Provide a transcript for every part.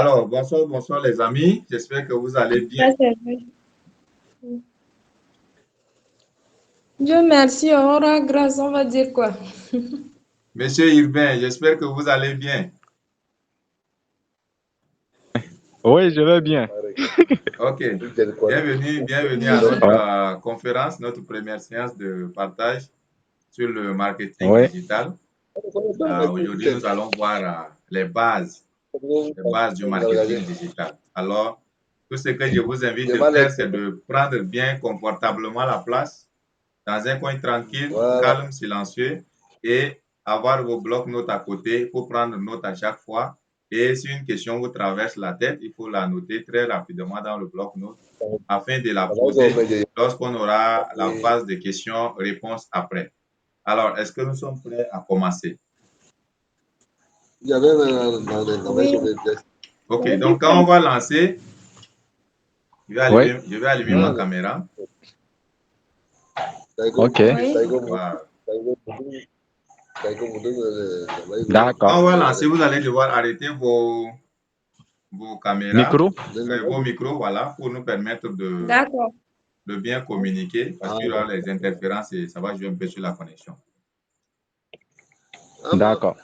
Alors, bonsoir, bonsoir les amis. J'espère que vous allez bien. Ça, c'est vrai. Dieu merci, on rend grâce, on va dire quoi? Monsieur Urbain, j'espère que vous allez bien. Oui, je vais bien. OK. Bienvenue à notre conférence, notre première séance de partage sur le marketing Oui, digital. Aujourd'hui, nous allons voir les bases du marketing digital. Alors, tout ce que je vous invite de faire, c'est de prendre bien confortablement la place dans un coin tranquille, calme, silencieux et avoir vos blocs-notes à côté pour prendre note à chaque fois. Et si une question vous traverse la tête, il faut la noter très rapidement dans le bloc-notes afin de la poser lorsqu'on aura la phase de questions-réponses après. Alors, est-ce que nous sommes prêts à commencer? Oui. OK, donc quand on va lancer, je vais allumer ma caméra. ok, Voilà. d'accord. Quand on va lancer, vous allez devoir arrêter vos caméras, Micro? vos micros, voilà, pour nous permettre D'accord. de bien communiquer parce qu'il y aura les interférences et ça va jouer un peu sur la connexion. D'accord.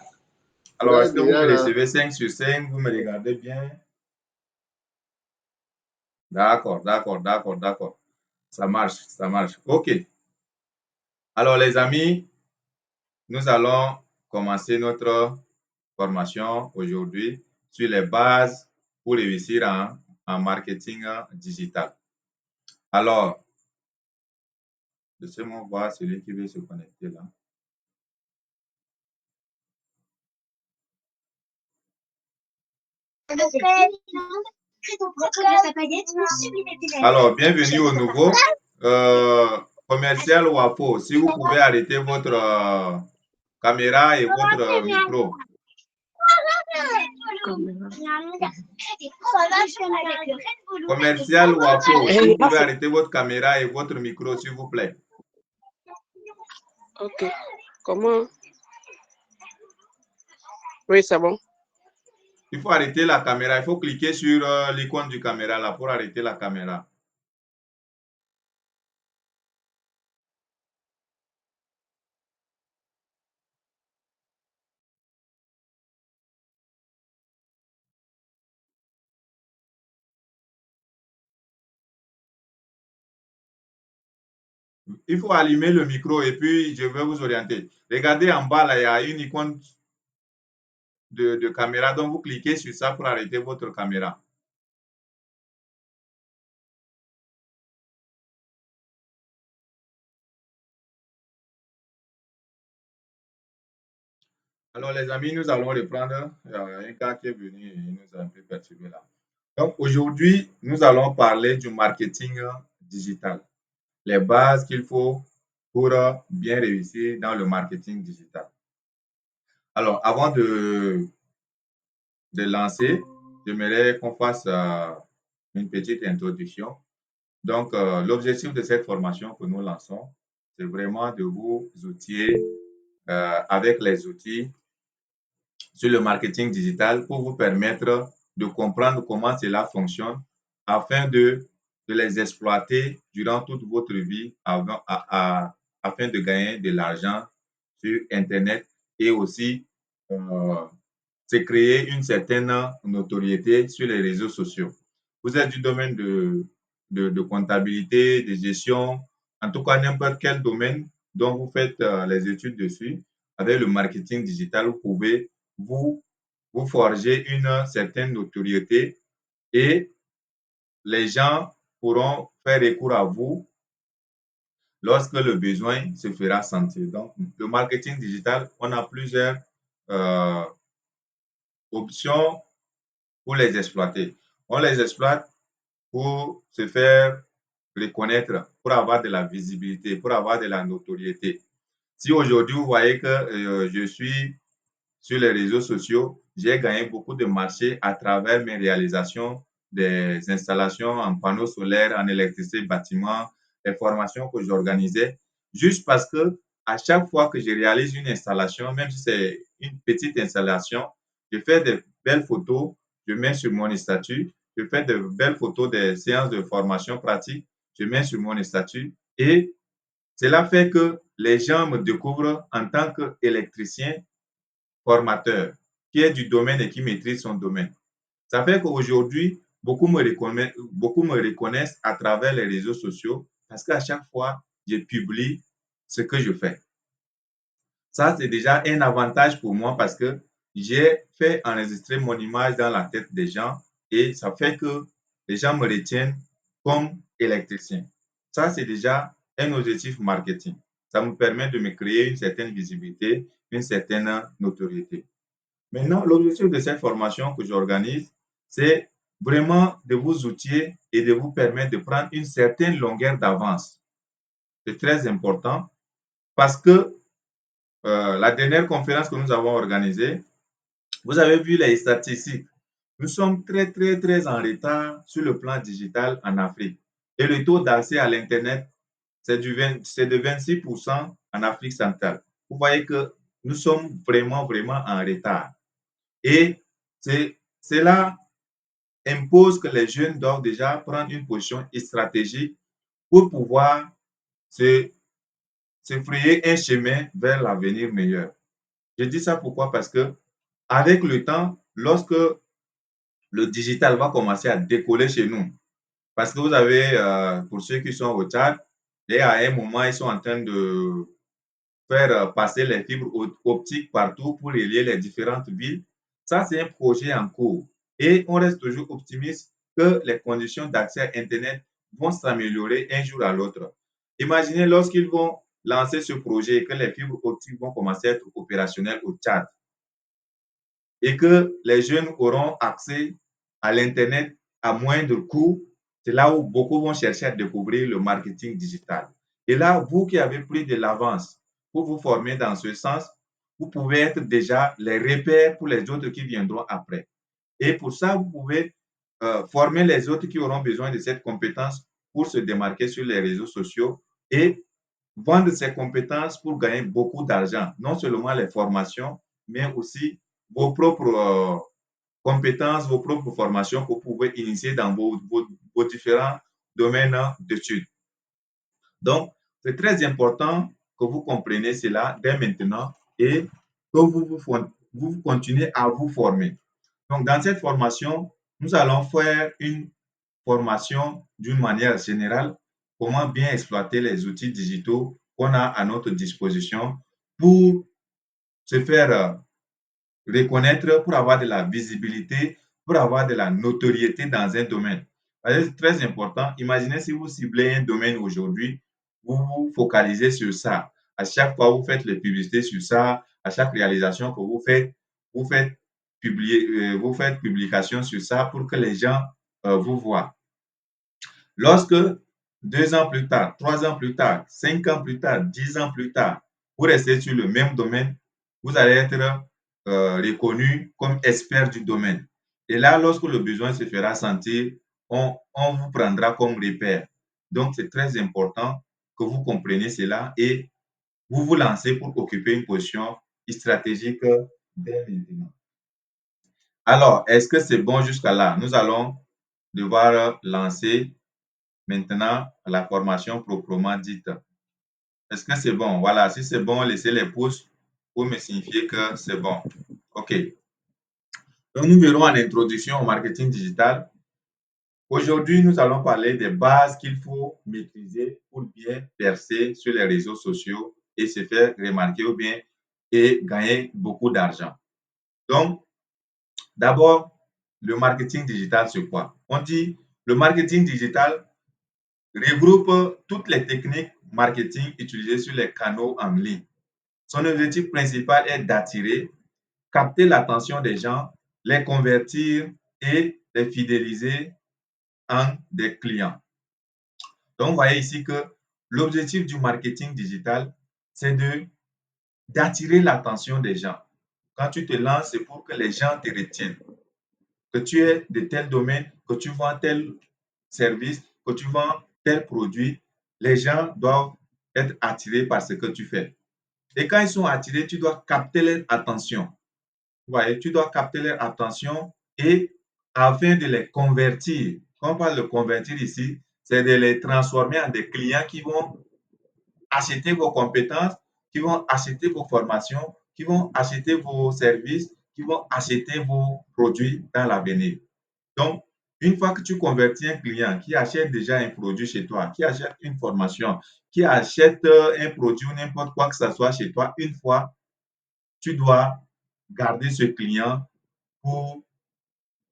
Alors, est-ce que vous me recevez 5 sur 5? Vous me regardez bien? D'accord, d'accord, d'accord, d'accord. Ça marche, ça marche. OK. Alors, les amis, nous allons commencer notre formation aujourd'hui sur les bases pour réussir en marketing digital. Alors, laissez-moi voir celui qui veut se connecter là. Alors, bienvenue au nouveau. Commercial WAPO, si vous pouvez arrêter votre caméra et votre micro. Commercial WAPO, si vous pouvez arrêter votre caméra et votre micro, s'il vous plaît. Ok. Comment? Oui, c'est bon. Il faut arrêter la caméra. Il faut cliquer sur l'icône du caméra là pour arrêter la caméra. Il faut allumer le micro et puis je vais vous orienter. Regardez en bas là, il y a une icône de caméra. Donc, vous cliquez sur ça pour arrêter votre caméra. Alors, les amis, nous allons reprendre. Il y a un gars qui est venu et il nous a un peu perturbé là. Donc, aujourd'hui, nous allons parler du marketing digital. Les bases qu'il faut pour bien réussir dans le marketing digital. Alors, avant de lancer, j'aimerais qu'on fasse une petite introduction. Donc, l'objectif de cette formation que nous lançons, c'est vraiment de vous outiller avec les outils sur le marketing digital pour vous permettre de comprendre comment cela fonctionne afin de les exploiter durant toute votre vie afin de gagner de l'argent sur Internet et aussi se créer une certaine notoriété sur les réseaux sociaux. Vous êtes du domaine de comptabilité, de gestion, en tout cas n'importe quel domaine dont vous faites les études dessus, avec le marketing digital, vous pouvez vous, vous forger une certaine notoriété et les gens pourront faire recours à vous lorsque le besoin se fera sentir. Donc, le marketing digital, on a plusieurs euh, options pour les exploiter. On les exploite pour se faire reconnaître, pour avoir de la visibilité, pour avoir de la notoriété. Si aujourd'hui, vous voyez que je suis sur les réseaux sociaux, j'ai gagné beaucoup de marchés à travers mes réalisations des installations en panneaux solaires, en électricité, bâtiment, les formations que j'organisais, juste parce que à chaque fois que je réalise une installation, même si c'est une petite installation, je fais de belles photos, je mets sur mon statut, je fais de belles photos des séances de formation pratique, je mets sur mon statut et cela fait que les gens me découvrent en tant qu'électricien formateur qui est du domaine et qui maîtrise son domaine. Ça fait qu'aujourd'hui, beaucoup me reconnaissent à travers les réseaux sociaux parce qu'à chaque fois, je publie ce que je fais. Ça, c'est déjà un avantage pour moi parce que j'ai fait enregistrer mon image dans la tête des gens et ça fait que les gens me retiennent comme électricien. Ça, c'est déjà un objectif marketing. Ça me permet de me créer une certaine visibilité, une certaine notoriété. Maintenant, l'objectif de cette formation que j'organise, c'est vraiment de vous outiller et de vous permettre de prendre une certaine longueur d'avance. C'est très important parce que la dernière conférence que nous avons organisée, vous avez vu les statistiques. Nous sommes très, très, très en retard sur le plan digital en Afrique. Et le taux d'accès à l'Internet, c'est de 26% en Afrique centrale. Vous voyez que nous sommes vraiment, vraiment en retard. Et cela impose que les jeunes doivent déjà prendre une position stratégique pour pouvoir se frayer un chemin vers l'avenir meilleur. Je dis ça pourquoi? Parce que avec le temps, lorsque le digital va commencer à décoller chez nous, parce que vous avez, pour ceux qui sont au Tchad, et à un moment, ils sont en train de faire passer les fibres optiques partout pour relier les différentes villes. Ça, c'est un projet en cours. Et on reste toujours optimiste que les conditions d'accès à Internet vont s'améliorer un jour à l'autre. Imaginez lorsqu'ils vont lancer ce projet et que les fibres optiques vont commencer à être opérationnelles au Tchad et que les jeunes auront accès à l'Internet à moindre coût. C'est là où beaucoup vont chercher à découvrir le marketing digital. Et là, vous qui avez pris de l'avance pour vous former dans ce sens, vous pouvez être déjà les repères pour les autres qui viendront après. Et pour ça, vous pouvez former les autres qui auront besoin de cette compétence pour se démarquer sur les réseaux sociaux et vendre ces compétences pour gagner beaucoup d'argent. Non seulement les formations, mais aussi vos propres compétences, vos propres formations que vous pouvez initier dans vos différents domaines d'études. Donc, c'est très important que vous compreniez cela dès maintenant et que vous continuez à vous former. Donc, dans cette formation, nous allons faire une formation d'une manière générale, comment bien exploiter les outils digitaux qu'on a à notre disposition pour se faire reconnaître, pour avoir de la visibilité, pour avoir de la notoriété dans un domaine. C'est très important. Imaginez si vous ciblez un domaine aujourd'hui, vous vous focalisez sur ça. À chaque fois, vous faites les publicités sur ça. À chaque réalisation que vous faites vous faites publication sur ça pour que les gens vous voient. Lorsque 2 ans plus tard, 3 ans plus tard, 5 ans plus tard, 10 ans plus tard, vous restez sur le même domaine, vous allez être reconnu comme expert du domaine. Et là, lorsque le besoin se fera sentir, on vous prendra comme repère. Donc, c'est très important que vous compreniez cela et vous vous lancez pour occuper une position stratégique dès maintenant. Alors, est-ce que c'est bon jusqu'à là? Nous allons devoir lancer maintenant la formation proprement dite. Est-ce que c'est bon? Voilà, si c'est bon, laissez les pouces pour me signifier que c'est bon. OK. Donc, nous verrons en introduction au marketing digital. Aujourd'hui, nous allons parler des bases qu'il faut maîtriser pour bien percer sur les réseaux sociaux et se faire remarquer ou bien et gagner beaucoup d'argent. Donc, d'abord, le marketing digital, c'est quoi? On dit le marketing digital regroupe toutes les techniques marketing utilisées sur les canaux en ligne. Son objectif principal est d'attirer, capter l'attention des gens, les convertir et les fidéliser en des clients. Donc, vous voyez ici que l'objectif du marketing digital, c'est d'attirer l'attention des gens. Quand tu te lances, c'est pour que les gens te retiennent. Que tu es de tel domaine, que tu vends tel service, que tu vends tel produit, les gens doivent être attirés par ce que tu fais. Et quand ils sont attirés, tu dois capter leur attention. Vous voyez, tu dois capter leur attention et afin de les convertir. Quand on parle de convertir ici, c'est de les transformer en des clients qui vont acheter vos compétences, qui vont acheter vos formations, qui vont acheter vos services, qui vont acheter vos produits dans l'avenir. Donc, une fois que tu convertis un client qui achète déjà un produit chez toi, qui achète une formation, qui achète un produit ou n'importe quoi que ce soit chez toi, une fois, tu dois garder ce client pour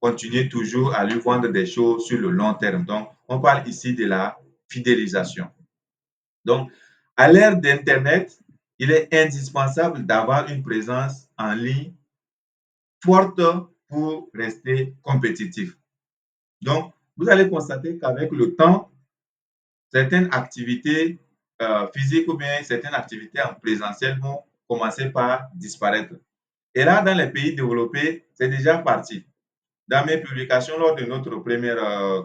continuer toujours à lui vendre des choses sur le long terme. Donc, on parle ici de la fidélisation. Donc, à l'ère d'Internet, il est indispensable d'avoir une présence en ligne forte pour rester compétitif. Donc, vous allez constater qu'avec le temps, certaines activités physiques ou bien certaines activités en présentiel vont commencer par disparaître. Et là, dans les pays développés, c'est déjà parti. Dans mes publications, lors de notre première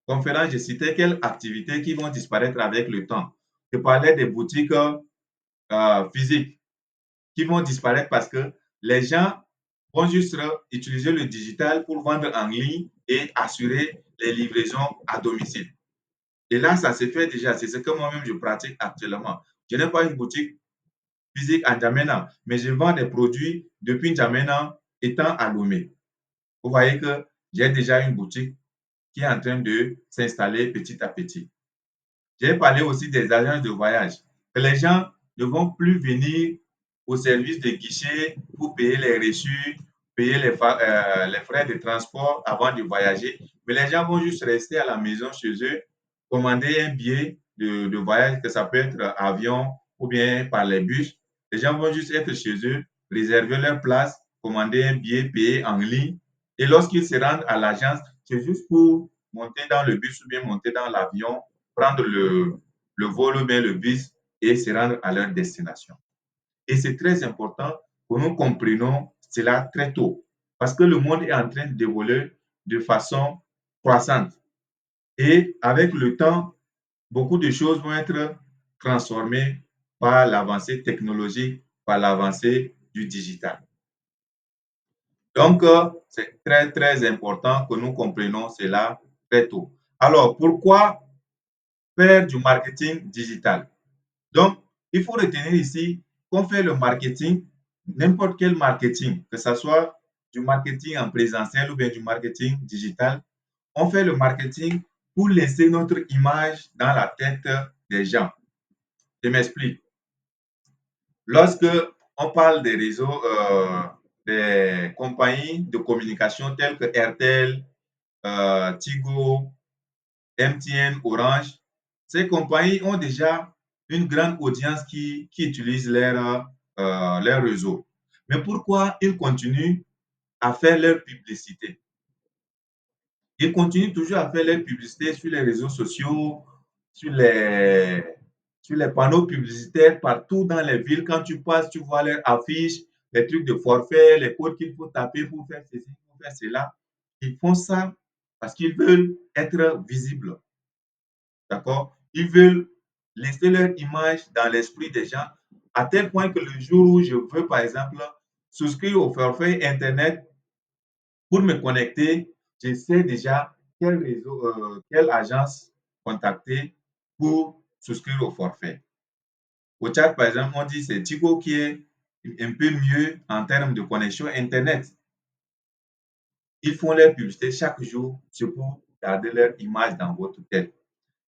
conférence, je citais quelles activités qui vont disparaître avec le temps. Je parlais des boutiques physiques qui vont disparaître parce que les gens vont juste utiliser le digital pour vendre en ligne et assurer les livraisons à domicile. Et là, ça se fait déjà. C'est ce que moi-même je pratique actuellement. Je n'ai pas une boutique physique à N'Djamena, mais je vends des produits depuis N'Djamena étant à Lomé. Vous voyez que j'ai déjà une boutique qui est en train de s'installer petit à petit. J'ai parlé aussi des agences de voyage. Que les gens ne vont plus venir au service de guichet pour payer les reçus, payer les frais de transport avant de voyager. Mais les gens vont juste rester à la maison chez eux, commander un billet de voyage, que ça peut être avion ou bien par les bus. Les gens vont juste être chez eux, réserver leur place, commander un billet, payer en ligne. Et lorsqu'ils se rendent à l'agence, c'est juste pour monter dans le bus ou bien monter dans l'avion, prendre le vol ou bien le bus et se rendre à leur destination. Et c'est très important que nous comprenions cela très tôt parce que le monde est en train d'évoluer de façon croissante. Et avec le temps, beaucoup de choses vont être transformées par l'avancée technologique, par l'avancée du digital. Donc, c'est très, très important que nous comprenions cela très tôt. Alors, pourquoi faire du marketing digital? Donc, il faut retenir ici qu'on fait le marketing, n'importe quel marketing, que ce soit du marketing en présentiel ou bien du marketing digital, on fait le marketing pour laisser notre image dans la tête des gens. Je m'explique. Lorsque on parle des réseaux, des compagnies de communication telles que RTL, Tigo, MTN, Orange, ces compagnies ont déjà une grande audience qui utilise leur réseau. Mais pourquoi ils continuent à faire leur publicité? Ils continuent toujours à faire leur publicité sur les réseaux sociaux, sur les, sur les panneaux publicitaires, partout dans les villes. Quand tu passes, tu vois leurs affiches, les trucs de forfait, les codes qu'il faut taper pour faire ceci, pour faire cela. Ils font ça parce qu'ils veulent être visibles. D'accord? Ils veulent laisser leur image dans l'esprit des gens à tel point que le jour où je veux, par exemple, souscrire au forfait Internet pour me connecter, je sais déjà quel réseau, quelle agence contacter pour souscrire au forfait. Au Tchad, par exemple, on dit que c'est Tigo qui est un peu mieux en termes de connexion Internet. Ils font leur publicité chaque jour, c'est pour garder leur image dans votre tête.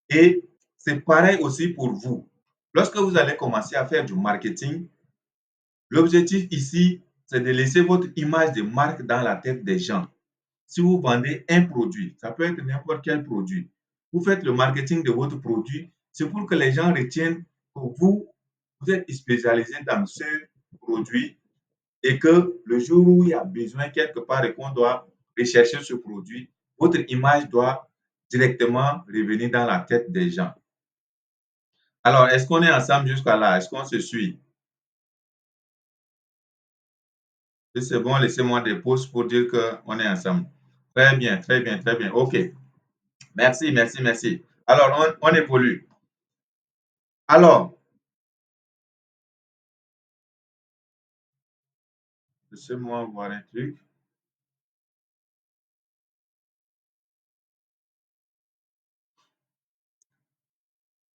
Et c'est pareil aussi pour vous. Lorsque vous allez commencer à faire du marketing, l'objectif ici, c'est de laisser votre image de marque dans la tête des gens. Si vous vendez un produit, ça peut être n'importe quel produit, vous faites le marketing de votre produit, c'est pour que les gens retiennent que vous êtes spécialisé dans ce produit et que le jour où il y a besoin quelque part et qu'on doit rechercher ce produit, votre image doit directement revenir dans la tête des gens. Alors, est-ce qu'on est ensemble jusqu'à là? Est-ce qu'on se suit? Si c'est bon, laissez-moi des pouces pour dire qu'on est ensemble. Très bien, très bien, très bien. OK. Merci, merci, merci. Alors, on évolue. Alors, laissez-moi voir un truc.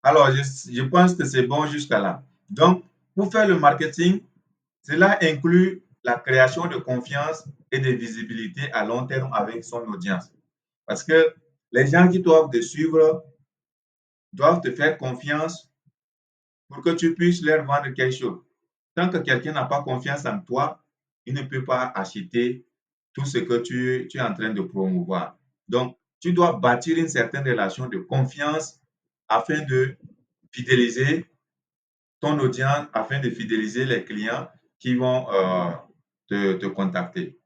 Alors, je pense que c'est bon jusqu'à là. Donc, pour faire le marketing, cela inclut la création de confiance et de visibilité à long terme avec son audience. Parce que les gens qui doivent te suivre doivent te faire confiance pour que tu puisses leur vendre quelque chose. Tant que quelqu'un n'a pas confiance en toi, il ne peut pas acheter tout ce que tu es en train de promouvoir. Donc, tu dois bâtir une certaine relation de confiance afin de fidéliser ton audience, afin de fidéliser les clients qui vont te contacter.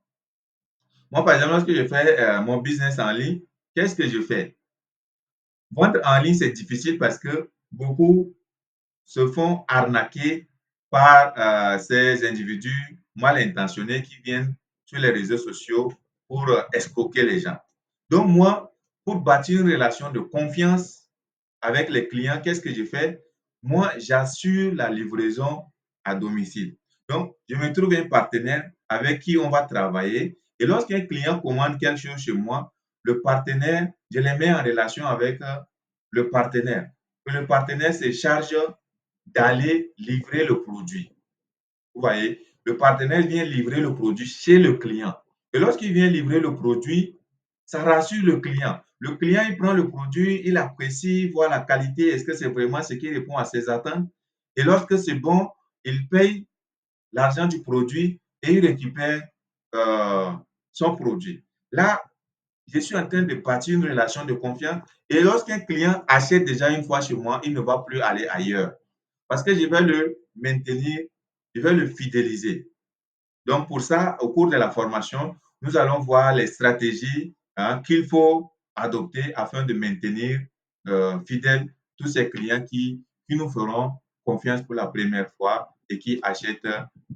Moi, par exemple, lorsque je fais mon business en ligne, qu'est-ce que je fais? Vendre en ligne, c'est difficile parce que beaucoup se font arnaquer par ces individus mal intentionnés qui viennent sur les réseaux sociaux pour escroquer les gens. Donc moi, pour bâtir une relation de confiance avec les clients, qu'est-ce que je fais? Moi, j'assure la livraison à domicile. Donc, je me trouve un partenaire avec qui on va travailler. Et lorsqu'un client commande quelque chose chez moi, le partenaire, je les mets en relation avec le partenaire. Et le partenaire se charge d'aller livrer le produit. Vous voyez, le partenaire vient livrer le produit chez le client. Et lorsqu'il vient livrer le produit, ça rassure le client. Le client, il prend le produit, il apprécie, voit la qualité, est-ce que c'est vraiment ce qui répond à ses attentes. Et lorsque c'est bon, il paye l'argent du produit et il récupère euh, son produit. Là, je suis en train de bâtir une relation de confiance. Et lorsqu'un client achète déjà une fois chez moi, il ne va plus aller ailleurs. Parce que je vais le maintenir, je vais le fidéliser. Donc, pour ça, au cours de la formation, nous allons voir les stratégies qu'il faut adopter afin de maintenir fidèles tous ces clients qui nous feront confiance pour la première fois et qui achètent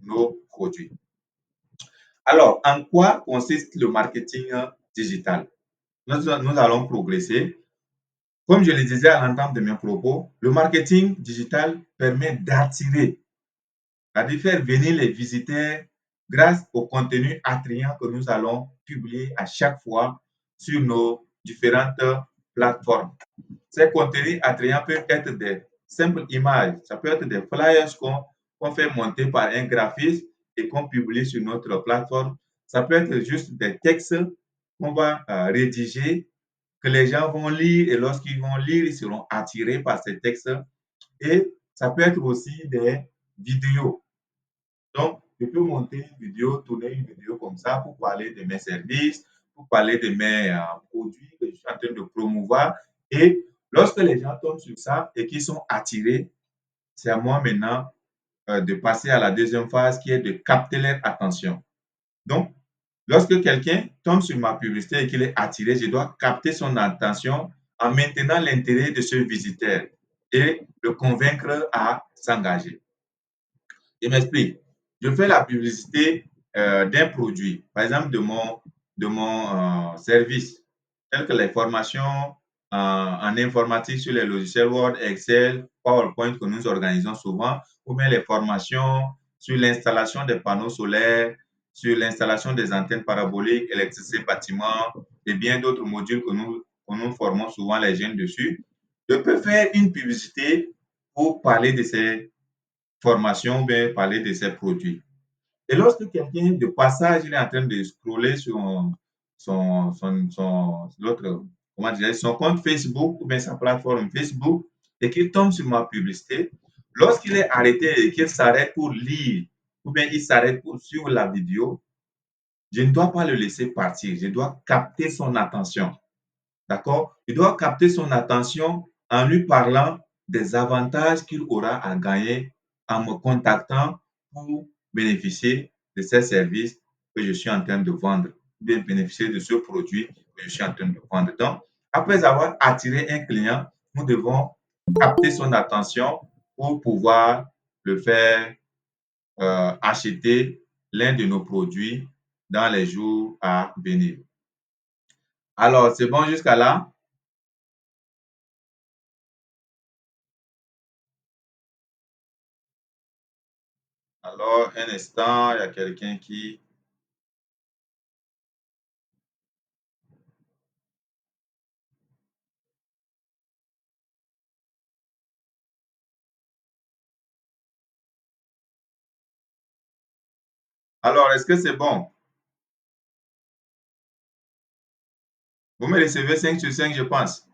nos produits. Alors, en quoi consiste le marketing digital? Nous allons progresser. Comme je le disais à l'entame de mes propos, le marketing digital permet d'attirer, de faire venir les visiteurs grâce au contenu attrayant que nous allons publier à chaque fois sur nos différentes plateformes. Ces contenus attrayants peuvent être des simples images, ça peut être des flyers qu'on fait monter par un graphiste et qu'on publie sur notre plateforme. Ça peut être juste des textes qu'on va rédiger, que les gens vont lire et lorsqu'ils vont lire, ils seront attirés par ces textes. Et ça peut être aussi des vidéos. Donc, je peux monter une vidéo, tourner une vidéo comme ça pour parler de mes services, pour parler de mes produits que je suis en train de promouvoir. Et lorsque les gens tombent sur ça et qu'ils sont attirés, c'est à moi maintenant de passer à la deuxième phase qui est de capter leur attention. Donc, lorsque quelqu'un tombe sur ma publicité et qu'il est attiré, je dois capter son attention en maintenant l'intérêt de ce visiteur et le convaincre à s'engager. Je m'explique. Je fais la publicité d'un produit, par exemple de mon service, telles que les formations en informatique sur les logiciels Word, Excel, PowerPoint que nous organisons souvent, ou bien les formations sur l'installation des panneaux solaires, sur l'installation des antennes paraboliques, électricité bâtiment et bien d'autres modules que nous formons souvent les jeunes dessus. Je peux faire une publicité pour parler de ces formation, bien parler de ses produits. Et lorsque quelqu'un de passage, il est en train de scroller sur comment dire, son compte Facebook ou bien sa plateforme Facebook et qu'il tombe sur ma publicité, lorsqu'il est arrêté et qu'il s'arrête pour lire ou bien il s'arrête pour suivre la vidéo, je ne dois pas le laisser partir. Je dois capter son attention. D'accord? Je dois capter son attention en lui parlant des avantages qu'il aura à gagner en me contactant pour bénéficier de ces services que je suis en train de vendre, ou bien bénéficier de ce produit que je suis en train de vendre. Donc, après avoir attiré un client, nous devons capter son attention pour pouvoir le faire acheter l'un de nos produits dans les jours à venir. Alors, c'est bon jusqu'à là? Alors, un instant, il y a quelqu'un qui... Alors, est-ce que c'est bon? Vous me recevez 5 sur 5, je pense.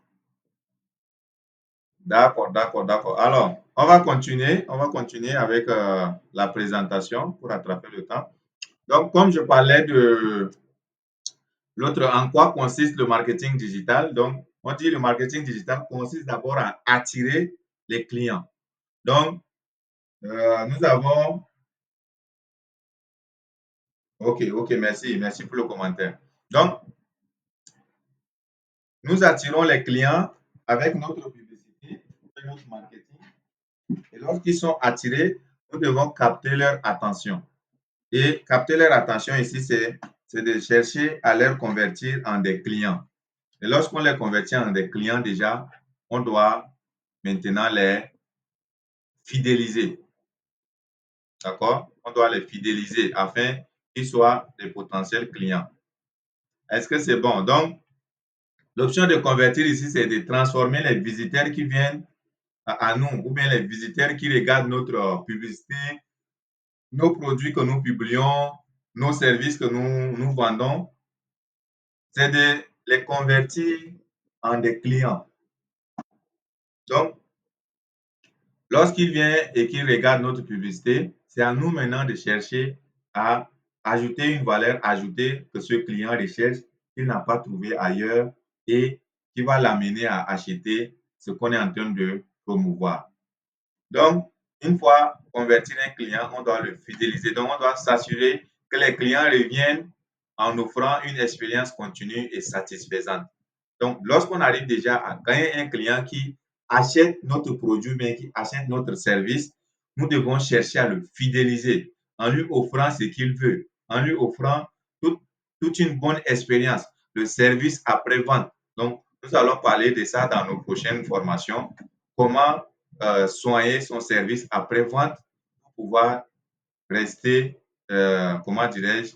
D'accord, d'accord, d'accord. Alors, on va continuer avec la présentation pour rattraper le temps. Donc, comme je parlais de l'autre, en quoi consiste le marketing digital? Donc, on dit le marketing digital consiste d'abord à attirer les clients. Donc, nous avons... OK, OK, merci, merci pour le commentaire. Donc, nous attirons les clients avec notre publicité, notre marketing. Et lorsqu'ils sont attirés, nous devons capter leur attention. Et capter leur attention ici, c'est de chercher à les convertir en des clients. Et lorsqu'on les convertit en des clients déjà, on doit maintenant les fidéliser. D'accord? On doit les fidéliser afin qu'ils soient des potentiels clients. Est-ce que c'est bon? Donc, l'option de convertir ici, c'est de transformer les visiteurs qui viennent à nous ou bien les visiteurs qui regardent notre publicité, nos produits que nous publions, nos services que nous vendons, c'est de les convertir en des clients. Donc, lorsqu'il vient et qu'il regarde notre publicité, c'est à nous maintenant de chercher à ajouter une valeur ajoutée que ce client recherche, qu'il n'a pas trouvé ailleurs et qui va l'amener à acheter ce qu'on est en train de promouvoir. Donc, une fois converti un client, on doit le fidéliser. Donc, on doit s'assurer que les clients reviennent en offrant une expérience continue et satisfaisante. Donc, lorsqu'on arrive déjà à gagner un client qui achète notre produit, mais qui achète notre service, nous devons chercher à le fidéliser en lui offrant ce qu'il veut, en lui offrant toute une bonne expérience, le service après-vente. Donc, nous allons parler de ça dans nos prochaines formations. Comment soigner son service après-vente pour pouvoir rester, comment dirais-je,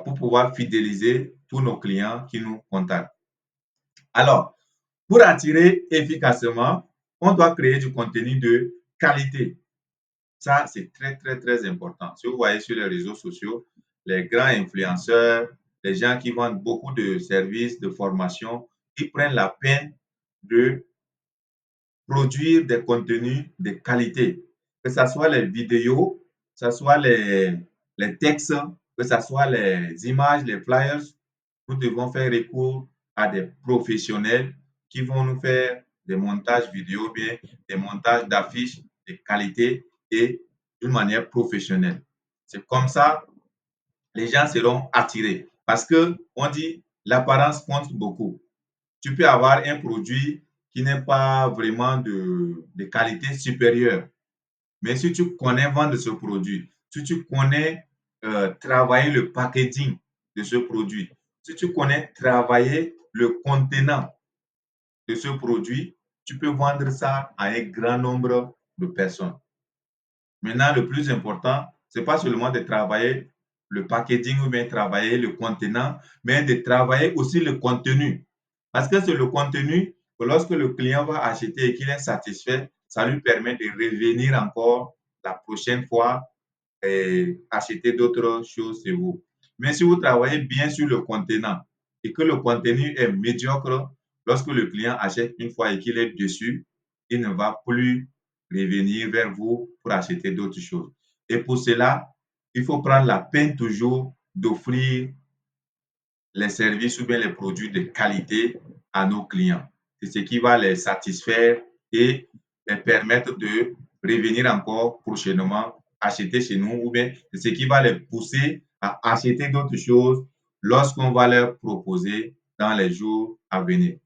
pour pouvoir fidéliser tous nos clients qui nous contactent. Alors, pour attirer efficacement, on doit créer du contenu de qualité. Ça, c'est très, très, très important. Si vous voyez sur les réseaux sociaux, les grands influenceurs, les gens qui vendent beaucoup de services, de formation, ils prennent la peine de produire des contenus de qualité, que ce soit les vidéos, que ce soit les textes, que ce soit les images, les flyers. Nous devons faire recours à des professionnels qui vont nous faire des montages vidéo, bien des montages d'affiches de qualité et d'une manière professionnelle. C'est comme ça les gens seront attirés parce que on dit l'apparence compte beaucoup. Tu peux avoir un produit qui n'est pas vraiment de qualité supérieure. Mais si tu connais vendre ce produit, si tu connais travailler le packaging de ce produit, si tu connais travailler le contenant de ce produit, tu peux vendre ça à un grand nombre de personnes. Maintenant, le plus important, ce n'est pas seulement de travailler le packaging ou bien travailler le contenant, mais de travailler aussi le contenu. Parce que c'est le contenu que lorsque le client va acheter et qu'il est satisfait, ça lui permet de revenir encore la prochaine fois et acheter d'autres choses chez vous. Mais si vous travaillez bien sur le contenant et que le contenu est médiocre, lorsque le client achète une fois et qu'il est dessus, il ne va plus revenir vers vous pour acheter d'autres choses. Et pour cela, il faut prendre la peine toujours d'offrir les services ou bien les produits de qualité à nos clients. C'est ce qui va les satisfaire et les permettre de revenir encore prochainement acheter chez nous ou bien c'est ce qui va les pousser à acheter d'autres choses lorsqu'on va leur proposer dans les jours à venir.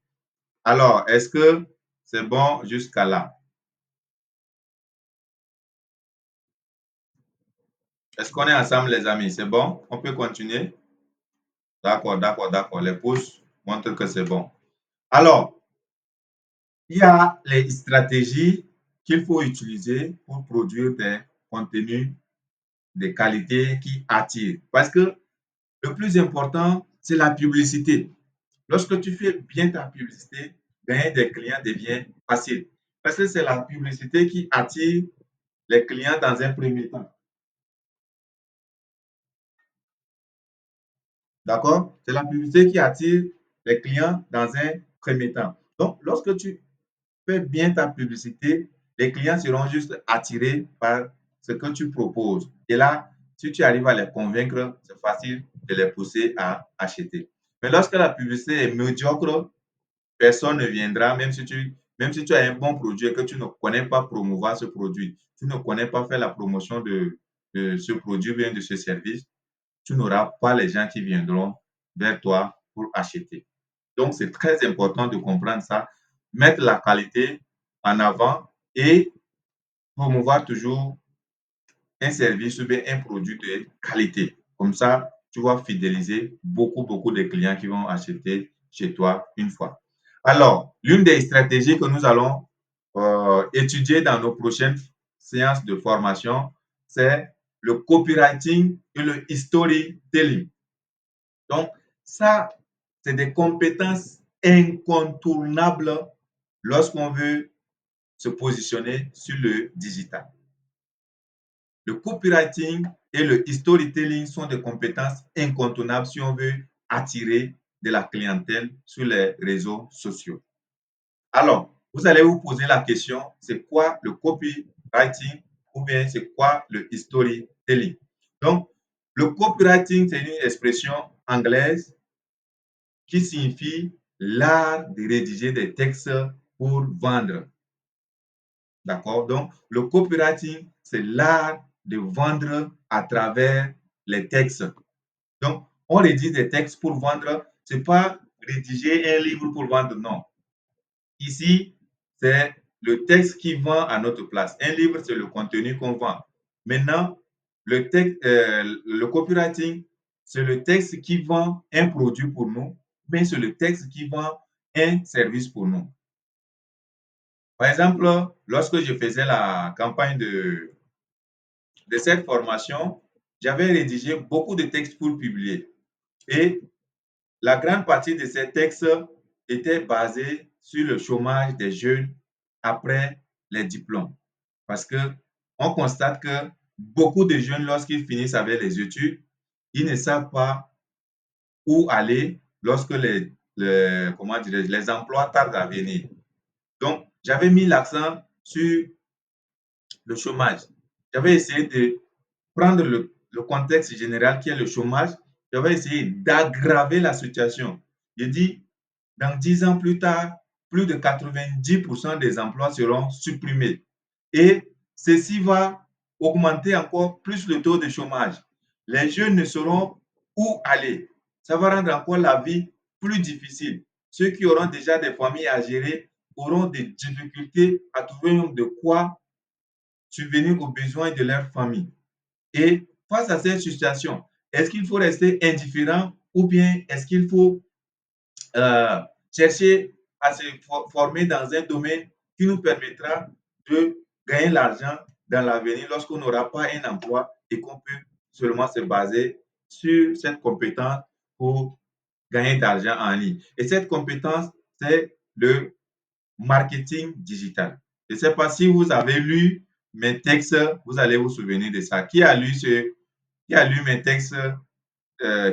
Alors, est-ce que c'est bon jusqu'à là? Est-ce qu'on est ensemble, les amis? C'est bon? On peut continuer? D'accord, d'accord, d'accord. Les pouces montrent que c'est bon. Alors, il y a les stratégies qu'il faut utiliser pour produire des contenus de qualité qui attirent. Parce que le plus important, c'est la publicité. Lorsque tu fais bien ta publicité, gagner des clients devient facile. Parce que c'est la publicité qui attire les clients dans un premier temps. D'accord? C'est la publicité qui attire les clients dans un premier temps. Donc, lorsque tu fais bien ta publicité, les clients seront juste attirés par ce que tu proposes. Et là, si tu arrives à les convaincre, c'est facile de les pousser à acheter. Mais lorsque la publicité est médiocre, personne ne viendra, même si tu as un bon produit et que tu ne connais pas promouvoir ce produit, tu ne connais pas faire la promotion de ce produit ou bien de ce service, tu n'auras pas les gens qui viendront vers toi pour acheter. Donc, c'est très important de comprendre ça, mettre la qualité en avant et promouvoir toujours un service ou bien un produit de qualité. Comme ça, tu vas fidéliser beaucoup de clients qui vont acheter chez toi une fois. Alors, l'une des stratégies que nous allons étudier dans nos prochaines séances de formation, c'est le copywriting et le storytelling. Donc, ça, c'est des compétences incontournables lorsqu'on veut se positionner sur le digital. Le copywriting et le storytelling sont des compétences incontournables si on veut attirer de la clientèle sur les réseaux sociaux. Alors, vous allez vous poser la question, c'est quoi le copywriting ou bien c'est quoi le storytelling? Donc, le copywriting, c'est une expression anglaise qui signifie l'art de rédiger des textes pour vendre. D'accord? Donc, le copywriting, c'est l'art de vendre à travers les textes. Donc, on rédige des textes pour vendre. Ce n'est pas rédiger un livre pour vendre, non. Ici, c'est le texte qui vend à notre place. Un livre, c'est le contenu qu'on vend. Maintenant, le copywriting, c'est le texte qui vend un produit pour nous, mais c'est le texte qui vend un service pour nous. Par exemple, lorsque je faisais la campagne de cette formation, j'avais rédigé beaucoup de textes pour publier. Et la grande partie de ces textes était basée sur le chômage des jeunes après les diplômes. Parce qu'on constate que beaucoup de jeunes, lorsqu'ils finissent avec les études, ils ne savent pas où aller lorsque les emplois tardent à venir. Donc, j'avais mis l'accent sur le chômage. J'avais essayé de prendre le contexte général qui est le chômage. J'avais essayé d'aggraver la situation. Je dis, dans 10 ans plus tard, plus de 90% des emplois seront supprimés. Et ceci va augmenter encore plus le taux de chômage. Les jeunes ne sauront où aller. Ça va rendre encore la vie plus difficile. Ceux qui auront déjà des familles à gérer auront des difficultés à trouver de quoi subvenir aux besoins de leur famille. Et face à cette situation, est-ce qu'il faut rester indifférent ou bien est-ce qu'il faut chercher à se former dans un domaine qui nous permettra de gagner l'argent dans l'avenir lorsqu'on n'aura pas un emploi et qu'on peut seulement se baser sur cette compétence pour gagner de l'argent en ligne. Et cette compétence, c'est le marketing digital. Je ne sais pas si vous avez lu mes textes, vous allez vous souvenir de ça. Qui a lu mes textes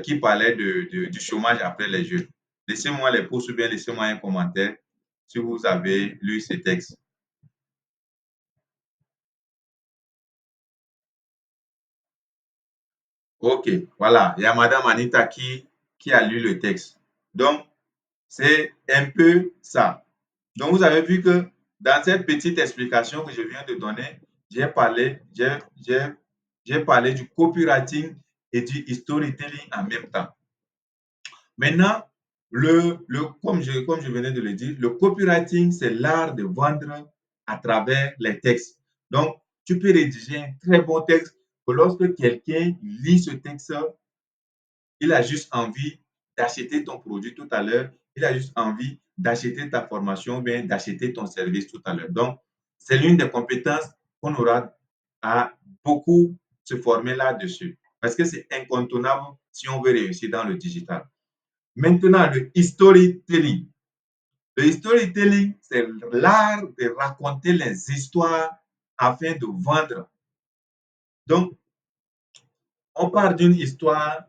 qui parlaient du chômage après les jeunes? Laissez-moi les pouces ou bien laissez-moi un commentaire si vous avez lu ces textes. OK, voilà. Il y a Madame Anita qui a lu le texte. Donc, c'est un peu ça. Donc, vous avez vu que dans cette petite explication que je viens de donner, j'ai parlé du copywriting et du storytelling en même temps. Maintenant, comme je venais de le dire, le copywriting, c'est l'art de vendre à travers les textes. Donc, tu peux rédiger un très bon texte que lorsque quelqu'un lit ce texte, il a juste envie d'acheter ton produit tout à l'heure, il a juste envie d'acheter ta formation ou bien d'acheter ton service tout à l'heure. Donc, c'est l'une des compétences qu'on aura à beaucoup se former là-dessus parce que c'est incontournable si on veut réussir dans le digital. Maintenant, le storytelling. Le storytelling, c'est l'art de raconter les histoires afin de vendre. Donc, on part d'une histoire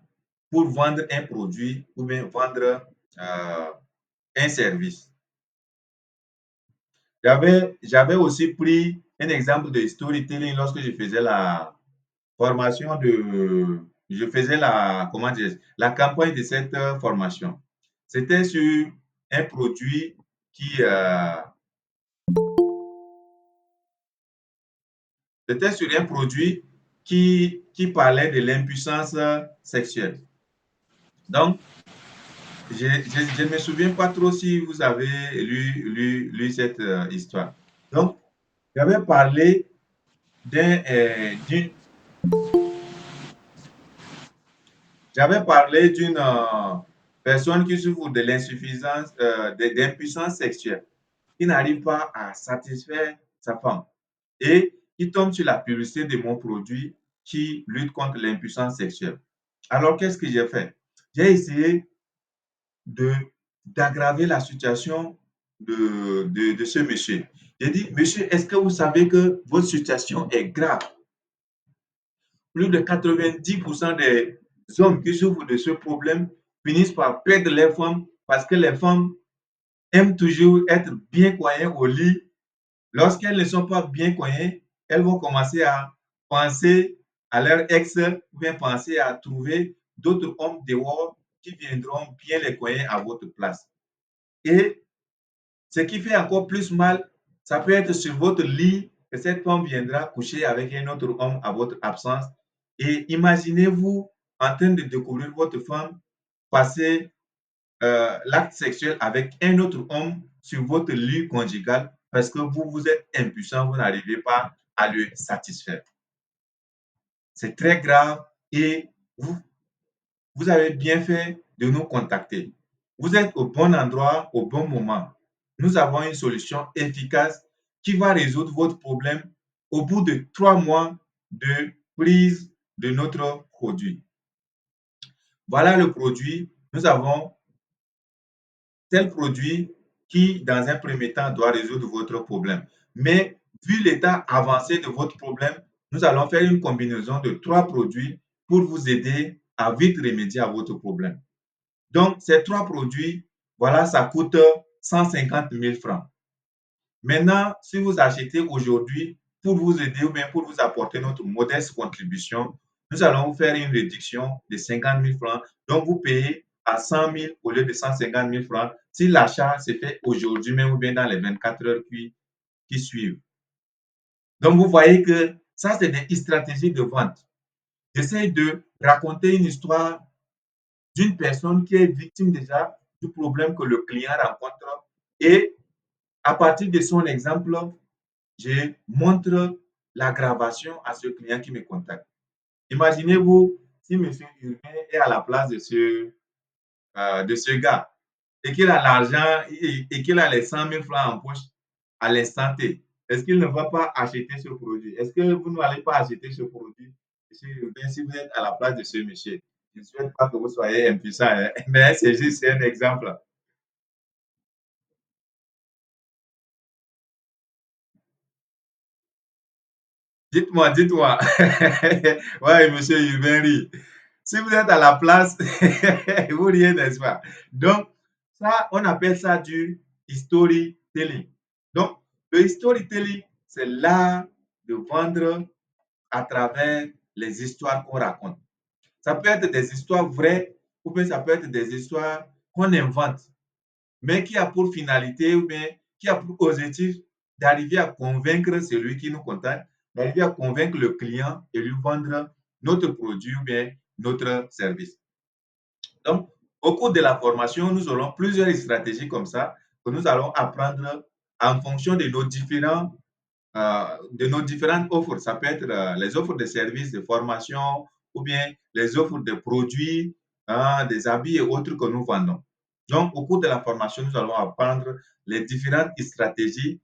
pour vendre un produit ou bien vendre un service. J'avais aussi pris un exemple de storytelling lorsque je faisais la formation je faisais la campagne de cette formation. C'était sur un produit qui, c'était sur un produit qui parlait de l'impuissance sexuelle. Donc, je ne me souviens pas trop si vous avez lu cette histoire. Donc, j'avais parlé d'une personne qui souffre de l'insuffisance, d'impuissance sexuelle, qui n'arrive pas à satisfaire sa femme et qui tombe sur la publicité de mon produit qui lutte contre l'impuissance sexuelle. Alors, qu'est-ce que j'ai fait? J'ai essayé d'aggraver la situation de ce monsieur. J'ai dit, monsieur, est-ce que vous savez que votre situation est grave? Plus de 90% des hommes qui souffrent de ce problème finissent par perdre les femmes parce que les femmes aiment toujours être bien coiffées au lit. Lorsqu'elles ne sont pas bien coiffées, elles vont commencer à penser à leur ex ou bien penser à trouver d'autres hommes dehors qui viendront bien les coiffer à votre place. Et ce qui fait encore plus mal, ça peut être sur votre lit que cette femme viendra coucher avec un autre homme à votre absence. Et imaginez-vous en train de découvrir votre femme passer l'acte sexuel avec un autre homme sur votre lit conjugal parce que vous êtes impuissant, vous n'arrivez pas à le satisfaire. C'est très grave et vous avez bien fait de nous contacter. Vous êtes au bon endroit, au bon moment. Nous avons une solution efficace qui va résoudre votre problème au bout de 3 mois de prise de notre produit. Voilà le produit. Nous avons tel produit qui, dans un premier temps, doit résoudre votre problème. Mais vu l'état avancé de votre problème, nous allons faire une combinaison de 3 produits pour vous aider à vite remédier à votre problème. Donc, ces 3 produits, voilà, ça coûte 150 000 francs. Maintenant, si vous achetez aujourd'hui, pour vous aider ou bien pour vous apporter notre modeste contribution, nous allons vous faire une réduction de 50 000 francs. Donc, vous payez à 100 000 au lieu de 150 000 francs si l'achat se fait aujourd'hui même ou bien dans les 24 heures qui suivent. Donc, vous voyez que ça, c'est des stratégies de vente. J'essaie de raconter une histoire d'une personne qui est victime déjà du problème que le client rencontre et à partir de son exemple, je montre l'aggravation à ce client qui me contacte. Imaginez-vous si M. Urbain est à la place de ce gars et qu'il a l'argent et qu'il a les 100 000 francs en poche à l'instant T. Est-ce qu'il ne va pas acheter ce produit? Est-ce que vous n'allez pas acheter ce produit, M. Urbain, si vous êtes à la place de ce monsieur? Je ne souhaite pas que vous soyez impuissant, hein, mais c'est juste un exemple. Dites-moi, dites-moi. Oui, monsieur Urbain rit. Si vous êtes à la place, vous riez, n'est-ce pas? Donc, ça, on appelle ça du storytelling. Donc, le storytelling, c'est l'art de vendre à travers les histoires qu'on raconte. Ça peut être des histoires vraies ou bien ça peut être des histoires qu'on invente, mais qui a pour finalité ou bien qui a pour objectif d'arriver à convaincre celui qui nous contacte, d'arriver à convaincre le client et lui vendre notre produit ou bien notre service. Donc, au cours de la formation, nous aurons plusieurs stratégies comme ça que nous allons apprendre en fonction de nos différentes offres. Ça peut être les offres de services, de formation ou bien les offres de produits, des habits et autres que nous vendons. Donc, au cours de la formation, nous allons apprendre les différentes stratégies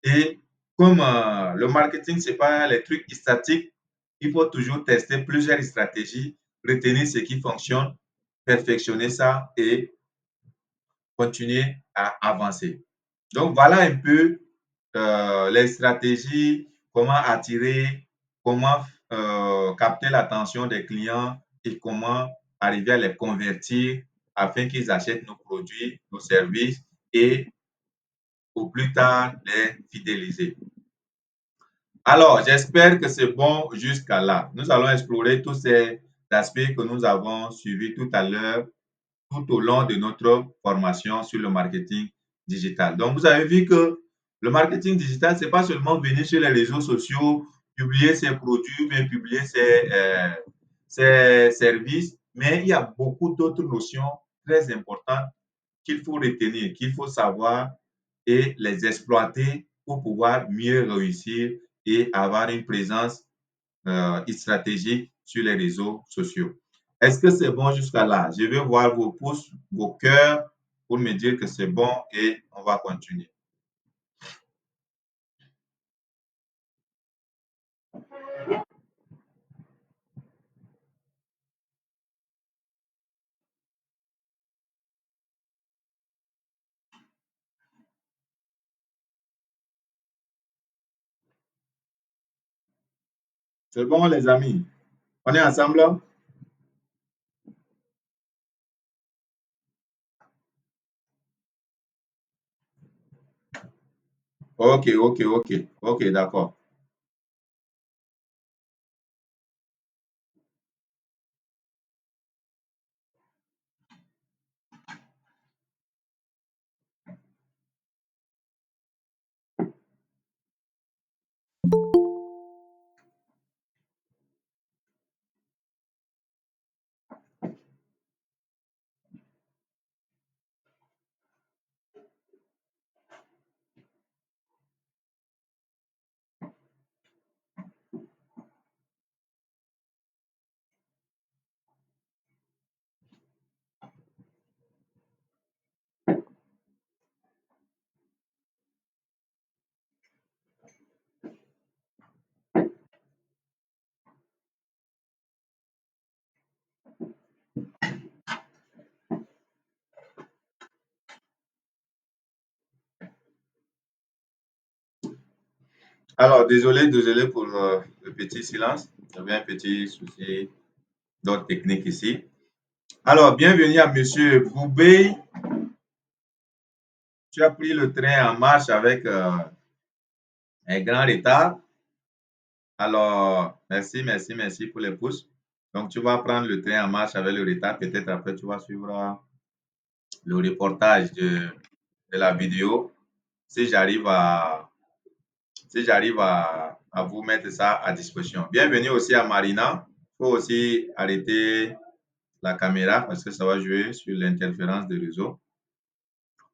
et comme le marketing, ce n'est pas les trucs statiques, il faut toujours tester plusieurs stratégies, retenir ce qui fonctionne, perfectionner ça et continuer à avancer. Donc, voilà un peu les stratégies, comment attirer, comment capter l'attention des clients et comment arriver à les convertir afin qu'ils achètent nos produits, nos services et au plus tard les fidéliser. Alors, j'espère que c'est bon jusqu'à là. Nous allons explorer tous ces aspects que nous avons suivis tout à l'heure, tout au long de notre formation sur le marketing digital. Donc, vous avez vu que le marketing digital, ce n'est pas seulement venir sur les réseaux sociaux, publier ses produits, mais publier ses services, mais il y a beaucoup d'autres notions très importantes qu'il faut retenir, qu'il faut savoir et les exploiter pour pouvoir mieux réussir et avoir une présence stratégique sur les réseaux sociaux. Est-ce que c'est bon jusqu'à là? Je vais voir vos pouces, vos cœurs pour me dire que c'est bon et on va continuer. C'est bon, les amis? On est ensemble? Ok, d'accord. Alors, désolé pour le petit silence. J'avais un petit souci d'ordre technique ici. Alors, bienvenue à Monsieur Boubé. Tu as pris le train en marche avec un grand retard. Alors, merci pour les pouces. Donc, tu vas prendre le train en marche avec le retard. Peut-être après, tu vas suivre le reportage de la vidéo. Si j'arrive à vous mettre ça à disposition. Bienvenue aussi à Marina. Il faut aussi arrêter la caméra parce que ça va jouer sur l'interférence des réseaux.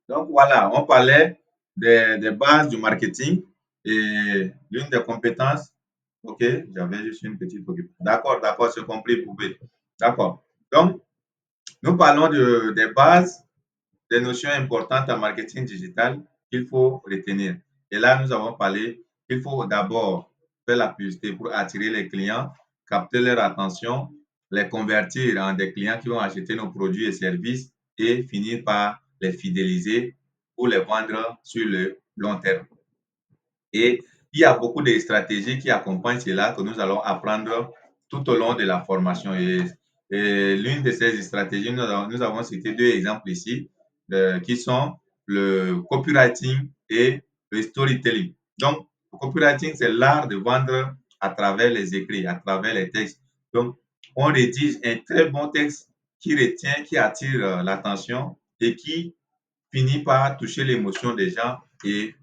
Donc voilà, on parlait des bases du marketing et l'une des compétences. Ok, j'avais juste une petite occupation. D'accord, c'est compris, Poupée. D'accord. Donc, nous parlons des bases, des notions importantes en marketing digital qu'il faut retenir. Et là, nous avons parlé qu'il faut d'abord faire la publicité pour attirer les clients, capter leur attention, les convertir en des clients qui vont acheter nos produits et services et finir par les fidéliser pour les vendre sur le long terme. Et il y a beaucoup de stratégies qui accompagnent cela que nous allons apprendre tout au long de la formation. Et l'une de ces stratégies, nous avons cité deux exemples ici, qui sont le copywriting et le storytelling. Donc, le copywriting, c'est l'art de vendre à travers les écrits, à travers les textes. Donc, on rédige un très bon texte qui retient, qui attire l'attention et qui finit par toucher l'émotion des gens et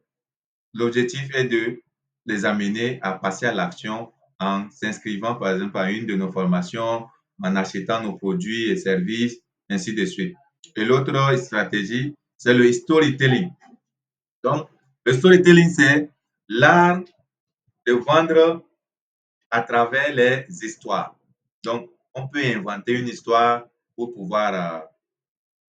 l'objectif est de les amener à passer à l'action en s'inscrivant, par exemple, à une de nos formations, en achetant nos produits et services, ainsi de suite. Et l'autre stratégie, c'est le storytelling. Donc, le storytelling, c'est l'art de vendre à travers les histoires. Donc, on peut inventer une histoire pour pouvoir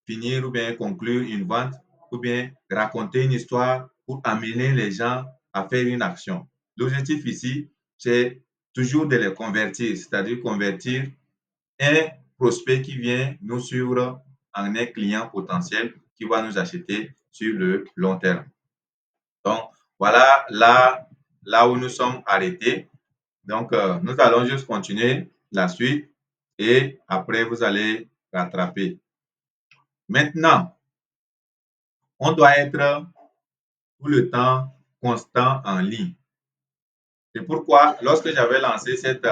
finir ou bien conclure une vente ou bien raconter une histoire pour amener les gens à faire une action. L'objectif ici, c'est toujours de les convertir, c'est-à-dire convertir un prospect qui vient nous suivre en un client potentiel qui va nous acheter sur le long terme. Donc, voilà là où nous sommes arrêtés. Donc, nous allons juste continuer la suite. et après, vous allez rattraper. Maintenant, on doit être tout le temps constant en ligne. C'est pourquoi, lorsque j'avais lancé cette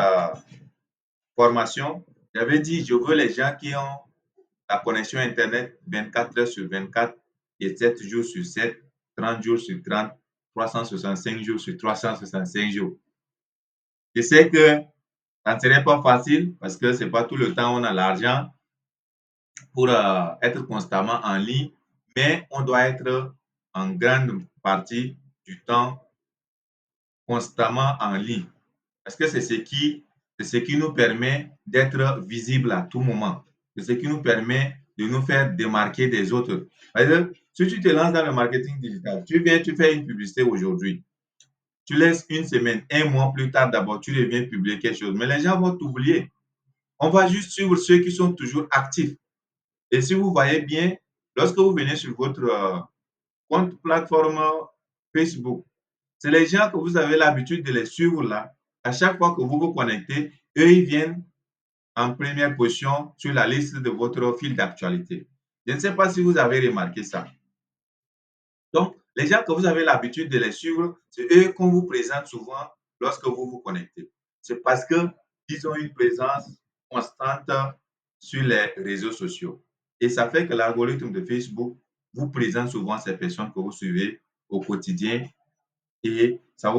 formation, j'avais dit, je veux les gens qui ont la connexion Internet 24 heures sur 24 et 7 jours sur 7, 30 jours sur 30, 365 jours sur 365 jours. Je sais que ça ne serait pas facile parce que ce n'est pas tout le temps on a l'argent pour être constamment en ligne, mais on doit être en grande partie du temps constamment en ligne. Parce que c'est ce qui nous permet d'être visible à tout moment. C'est ce qui nous permet de nous faire démarquer des autres. C'est-à-dire, si tu te lances dans le marketing digital, tu viens, tu fais une publicité aujourd'hui, tu laisses une semaine, un mois plus tard d'abord, tu reviens publier quelque chose. Mais les gens vont t'oublier. On va juste suivre ceux qui sont toujours actifs. Et si vous voyez bien, lorsque vous venez sur votre compte plateforme Facebook, c'est les gens que vous avez l'habitude de les suivre là. À chaque fois que vous vous connectez, eux, ils viennent en première position sur la liste de votre fil d'actualité. Je ne sais pas si vous avez remarqué ça. Donc, les gens que vous avez l'habitude de les suivre, c'est eux qu'on vous présente souvent lorsque vous vous connectez. C'est parce qu'ils ont une présence constante sur les réseaux sociaux. Et ça fait que l'algorithme de Facebook vous présente souvent ces personnes que vous suivez au quotidien et ça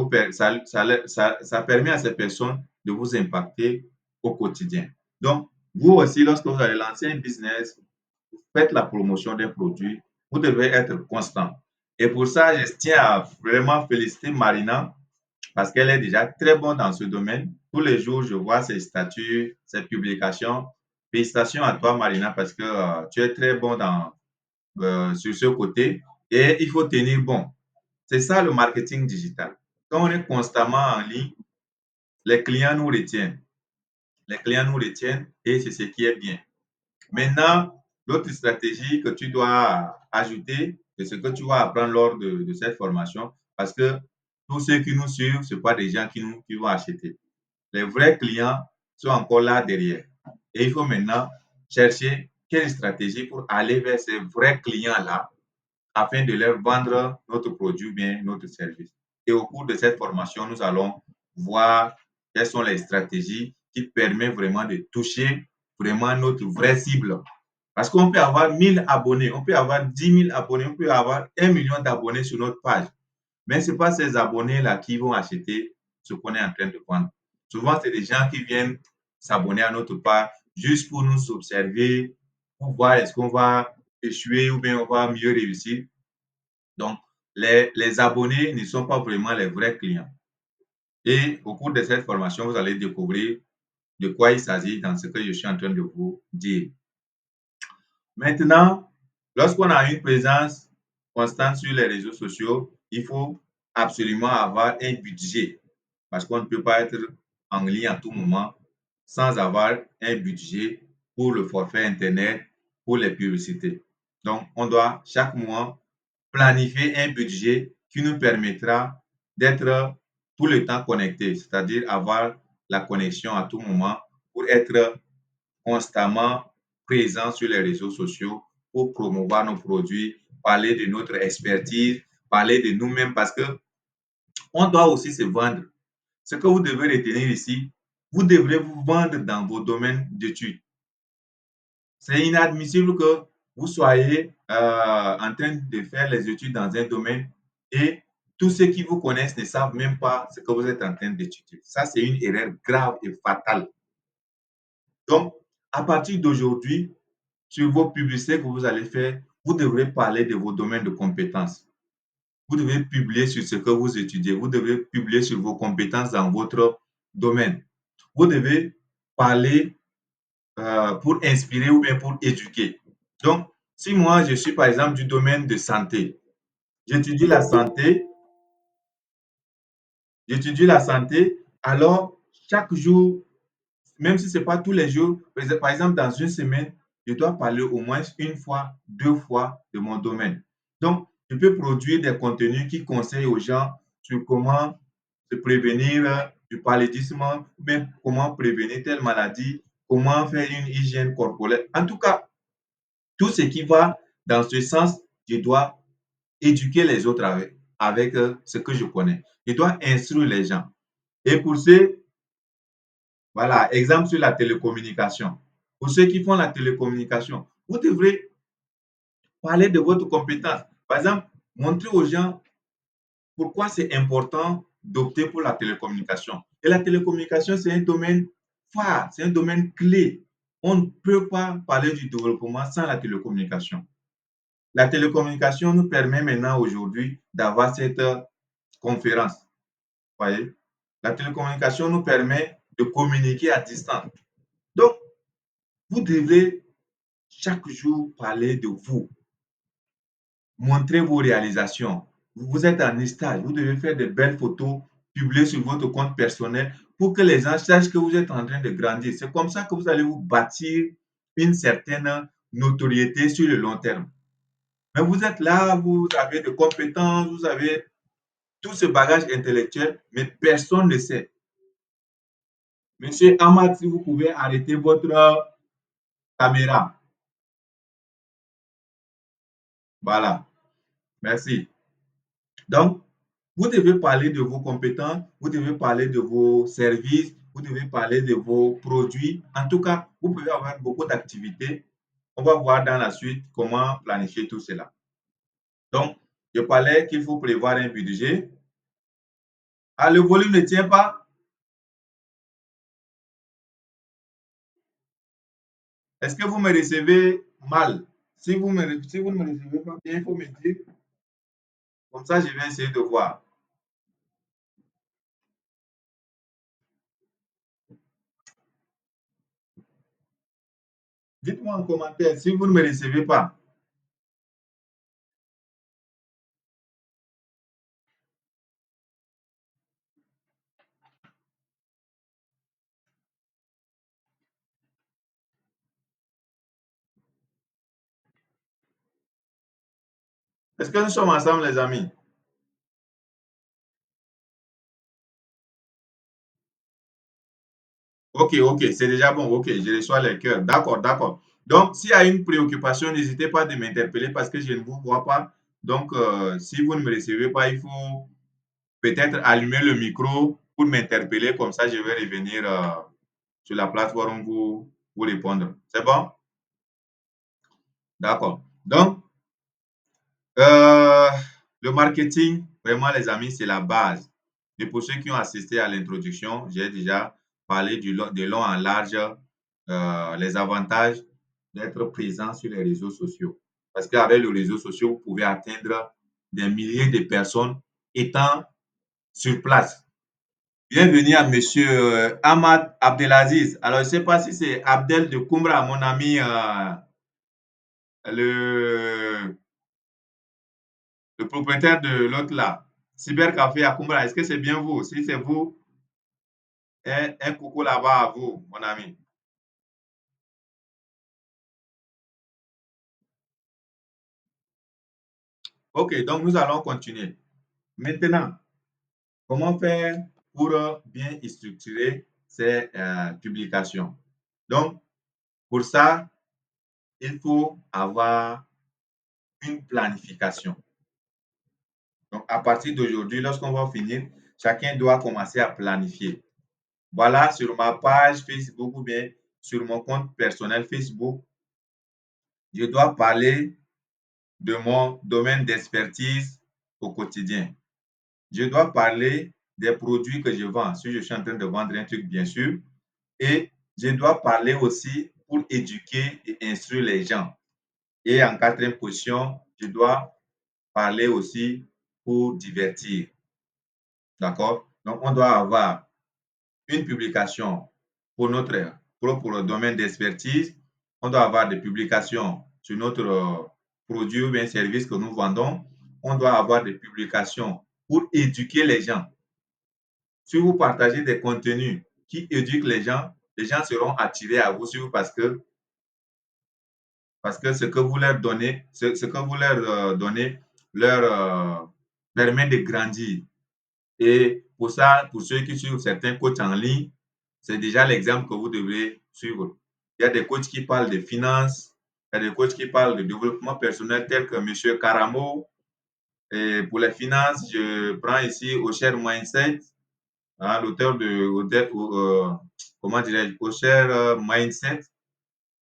permet à ces personnes de vous impacter au quotidien. Donc, vous aussi, lorsque vous allez lancer un business, vous faites la promotion d'un produit, vous devez être constant. Et pour ça, je tiens à vraiment féliciter Marina parce qu'elle est déjà très bonne dans ce domaine. Tous les jours, je vois ses statuts, ses publications. Félicitations à toi, Marina, parce que tu es très bon sur ce côté et il faut tenir bon. C'est ça le marketing digital. Quand on est constamment en ligne, les clients nous retiennent. Les clients nous retiennent et c'est ce qui est bien. Maintenant, l'autre stratégie que tu dois ajouter, c'est ce que tu vas apprendre lors de cette formation, parce que tous ceux qui nous suivent, ce ne sont pas des gens qui vont acheter. Les vrais clients sont encore là derrière. Et il faut maintenant chercher quelle stratégie pour aller vers ces vrais clients-là afin de leur vendre notre produit ou bien notre service. Et au cours de cette formation, nous allons voir quelles sont les stratégies qui permettent vraiment de toucher vraiment notre vraie cible. Parce qu'on peut avoir 1000 abonnés, on peut avoir 10 000 abonnés, on peut avoir 1 million d'abonnés sur notre page. Mais ce n'est pas ces abonnés-là qui vont acheter ce qu'on est en train de vendre. Souvent, c'est des gens qui viennent s'abonner à notre page juste pour nous observer, pour voir est-ce qu'on va échouer ou bien on va mieux réussir. Donc, les abonnés ne sont pas vraiment les vrais clients. Et au cours de cette formation, vous allez découvrir de quoi il s'agit dans ce que je suis en train de vous dire. Maintenant, lorsqu'on a une présence constante sur les réseaux sociaux, il faut absolument avoir un budget parce qu'on ne peut pas être en ligne à tout moment sans avoir un budget pour le forfait Internet, pour les publicités. Donc, on doit chaque mois planifier un budget qui nous permettra d'être tout le temps connecté, c'est-à-dire avoir la connexion à tout moment pour être constamment présent sur les réseaux sociaux pour promouvoir nos produits, parler de notre expertise, parler de nous-mêmes parce que on doit aussi se vendre. Ce que vous devez retenir ici, vous devrez vous vendre dans vos domaines d'études. C'est inadmissible que vous soyez en train de faire les études dans un domaine et tous ceux qui vous connaissent ne savent même pas ce que vous êtes en train d'étudier. Ça, c'est une erreur grave et fatale. Donc, à partir d'aujourd'hui, sur vos publicités que vous allez faire, vous devrez parler de vos domaines de compétences. Vous devez publier sur ce que vous étudiez. Vous devez publier sur vos compétences dans votre domaine. Vous devez parler pour inspirer ou bien pour éduquer. Donc, si moi, je suis par exemple du domaine de santé, j'étudie la santé, alors chaque jour, même si ce n'est pas tous les jours, par exemple, dans une semaine, je dois parler au moins une fois, 2 fois de mon domaine. Donc, je peux produire des contenus qui conseillent aux gens sur comment se prévenir du paludisme, même comment prévenir telle maladie, comment faire une hygiène corporelle. En tout cas, tout ce qui va dans ce sens, je dois éduquer les autres avec ce que je connais. Je dois instruire les gens. Et pour ceux, voilà, exemple sur la télécommunication. Pour ceux qui font la télécommunication, vous devrez parler de votre compétence. Par exemple, montrer aux gens pourquoi c'est important d'opter pour la télécommunication. Et la télécommunication, c'est un domaine phare, c'est un domaine clé. On ne peut pas parler du développement sans la télécommunication. La télécommunication nous permet maintenant aujourd'hui d'avoir cette conférence. Voyez? La télécommunication nous permet de communiquer à distance. Donc, vous devez chaque jour parler de vous, montrer vos réalisations. Vous êtes en stage, vous devez faire de belles photos, publier sur votre compte personnel pour que les gens sachent que vous êtes en train de grandir. C'est comme ça que vous allez vous bâtir une certaine notoriété sur le long terme. Mais vous êtes là, vous avez des compétences, vous avez tout ce bagage intellectuel, mais personne ne sait. Monsieur Ahmad, si vous pouvez arrêter votre caméra. Voilà, merci. Donc, vous devez parler de vos compétences, vous devez parler de vos services, vous devez parler de vos produits. En tout cas, vous pouvez avoir beaucoup d'activités. On va voir dans la suite comment planifier tout cela. Donc, je parlais qu'il faut prévoir un budget. Ah, le volume ne tient pas? Est-ce que vous me recevez mal? Si vous ne me recevez pas bien, il faut me dire. Comme ça, je vais essayer de voir. Dites-moi en commentaire si vous ne me recevez pas. Est-ce que nous sommes ensemble, les amis? Ok, ok, c'est déjà bon. Ok, je reçois les cœurs. D'accord, d'accord. Donc, s'il y a une préoccupation, n'hésitez pas de m'interpeller parce que je ne vous vois pas. Donc, si vous ne me recevez pas, il faut peut-être allumer le micro pour m'interpeller. Comme ça, je vais revenir sur la plateforme pour vous répondre. C'est bon? D'accord. Donc, Euh, le marketing, vraiment, les amis, c'est la base. Et pour ceux qui ont assisté à l'introduction, j'ai déjà parlé de long en large les avantages d'être présent sur les réseaux sociaux. Parce qu'avec les réseaux sociaux, vous pouvez atteindre des milliers de personnes étant sur place. Bienvenue à Monsieur Ahmad Abdelaziz. Alors, je ne sais pas si c'est Abdel de Koumbra, mon ami, le le propriétaire de l'autre là, Cybercafé à Kumbra, est-ce que c'est bien vous? Si c'est vous, un coucou là-bas à vous, mon ami. Ok, donc nous allons continuer. Maintenant, comment faire pour bien structurer ces publications? Donc, pour ça, il faut avoir une planification. Donc, à partir d'aujourd'hui, lorsqu'on va finir, chacun doit commencer à planifier. Voilà, sur ma page Facebook ou bien sur mon compte personnel Facebook, je dois parler de mon domaine d'expertise au quotidien. Je dois parler des produits que je vends, si je suis en train de vendre un truc, bien sûr. Et je dois parler aussi pour éduquer et instruire les gens. Et en quatrième position, je dois parler aussi pour divertir. D'accord? Donc, on doit avoir une publication pour notre propre domaine d'expertise. On doit avoir des publications sur notre produit ou bien service que nous vendons. On doit avoir des publications pour éduquer les gens. Si vous partagez des contenus qui éduquent les gens seront attirés à vous parce que ce que vous leur donnez, ce que vous leur donnez leur permet de grandir. Et pour ça, pour ceux qui suivent certains coachs en ligne, c'est déjà l'exemple que vous devez suivre. Il y a des coachs qui parlent de finances, il y a des coachs qui parlent de développement personnel tels que M. Karamo. Et pour les finances, je prends ici Osher Mindset, hein, l'auteur comment dirais-je, Osher Mindset.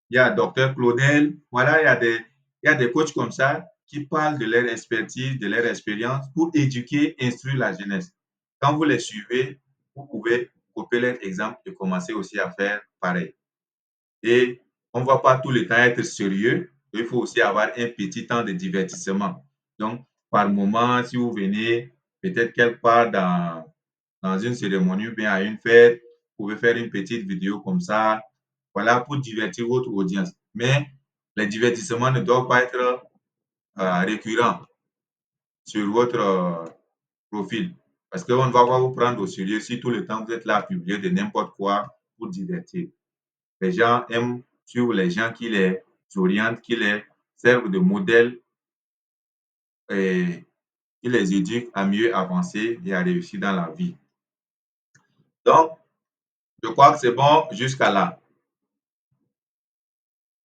Il y a Dr Claudel. Voilà, il y a des coachs comme ça qui parlent de leur expertise, de leur expérience pour éduquer, instruire la jeunesse. Quand vous les suivez, vous pouvez copier leur exemple et commencer aussi à faire pareil. Et on ne va pas tout le temps être sérieux. Il faut aussi avoir un petit temps de divertissement. Donc, par moment, si vous venez peut-être quelque part dans une cérémonie ou bien à une fête, vous pouvez faire une petite vidéo comme ça, voilà, pour divertir votre audience. Mais les divertissements ne doivent pas être récurrents sur votre profil. Parce qu'on ne va pas vous prendre au sérieux si tout le temps vous êtes là à publier de n'importe quoi pour divertir. Les gens aiment suivre les gens qui les orientent, qui les servent de modèle et qui les éduquent à mieux avancer et à réussir dans la vie. Donc, je crois que c'est bon jusqu'à là.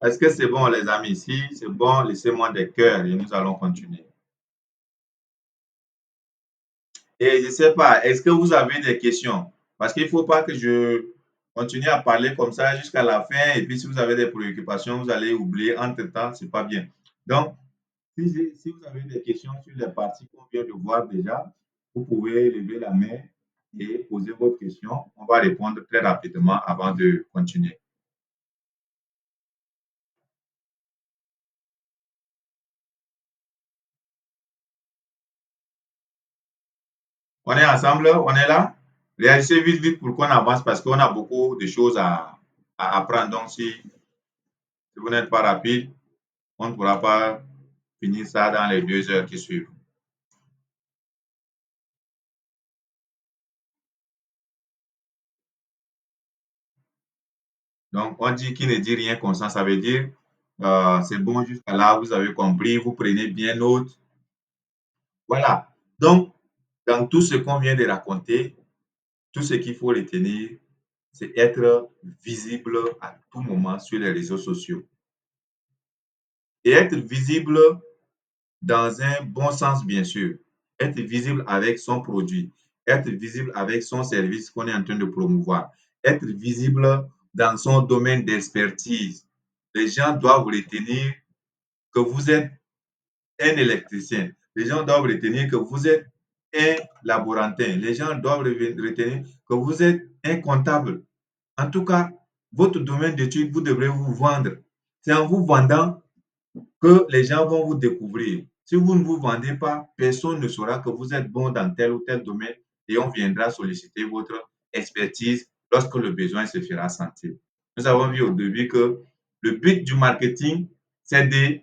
Est-ce que c'est bon, les amis? Si c'est bon, laissez-moi des cœurs et nous allons continuer. Et je ne sais pas, est-ce que vous avez des questions? Parce qu'il ne faut pas que je continue à parler comme ça jusqu'à la fin et puis si vous avez des préoccupations, vous allez oublier entre-temps, ce n'est pas bien. Donc, si vous avez des questions sur les parties qu'on vient de voir déjà, vous pouvez lever la main et poser votre question. On va répondre très rapidement avant de continuer. On est ensemble, on est là? Réagissez vite, vite pour qu'on avance parce qu'on a beaucoup de choses à apprendre. Donc, si vous n'êtes pas rapide, on ne pourra pas finir ça dans les 2 heures qui suivent. Donc, on dit qui ne dit rien consent, ça veut dire c'est bon jusqu'à là, vous avez compris, vous prenez bien note. Voilà. Donc, dans tout ce qu'on vient de raconter, tout ce qu'il faut retenir, c'est être visible à tout moment sur les réseaux sociaux. Et être visible dans un bon sens, bien sûr. Être visible avec son produit, être visible avec son service qu'on est en train de promouvoir, être visible dans son domaine d'expertise. Les gens doivent retenir que vous êtes un électricien. Les gens doivent retenir que vous êtes un laborantin. Les gens doivent retenir que vous êtes un comptable. En tout cas, votre domaine d'études, vous devrez vous vendre. C'est en vous vendant que les gens vont vous découvrir. Si vous ne vous vendez pas, personne ne saura que vous êtes bon dans tel ou tel domaine et on viendra solliciter votre expertise lorsque le besoin se fera sentir. Nous avons vu au début que le but du marketing, c'est de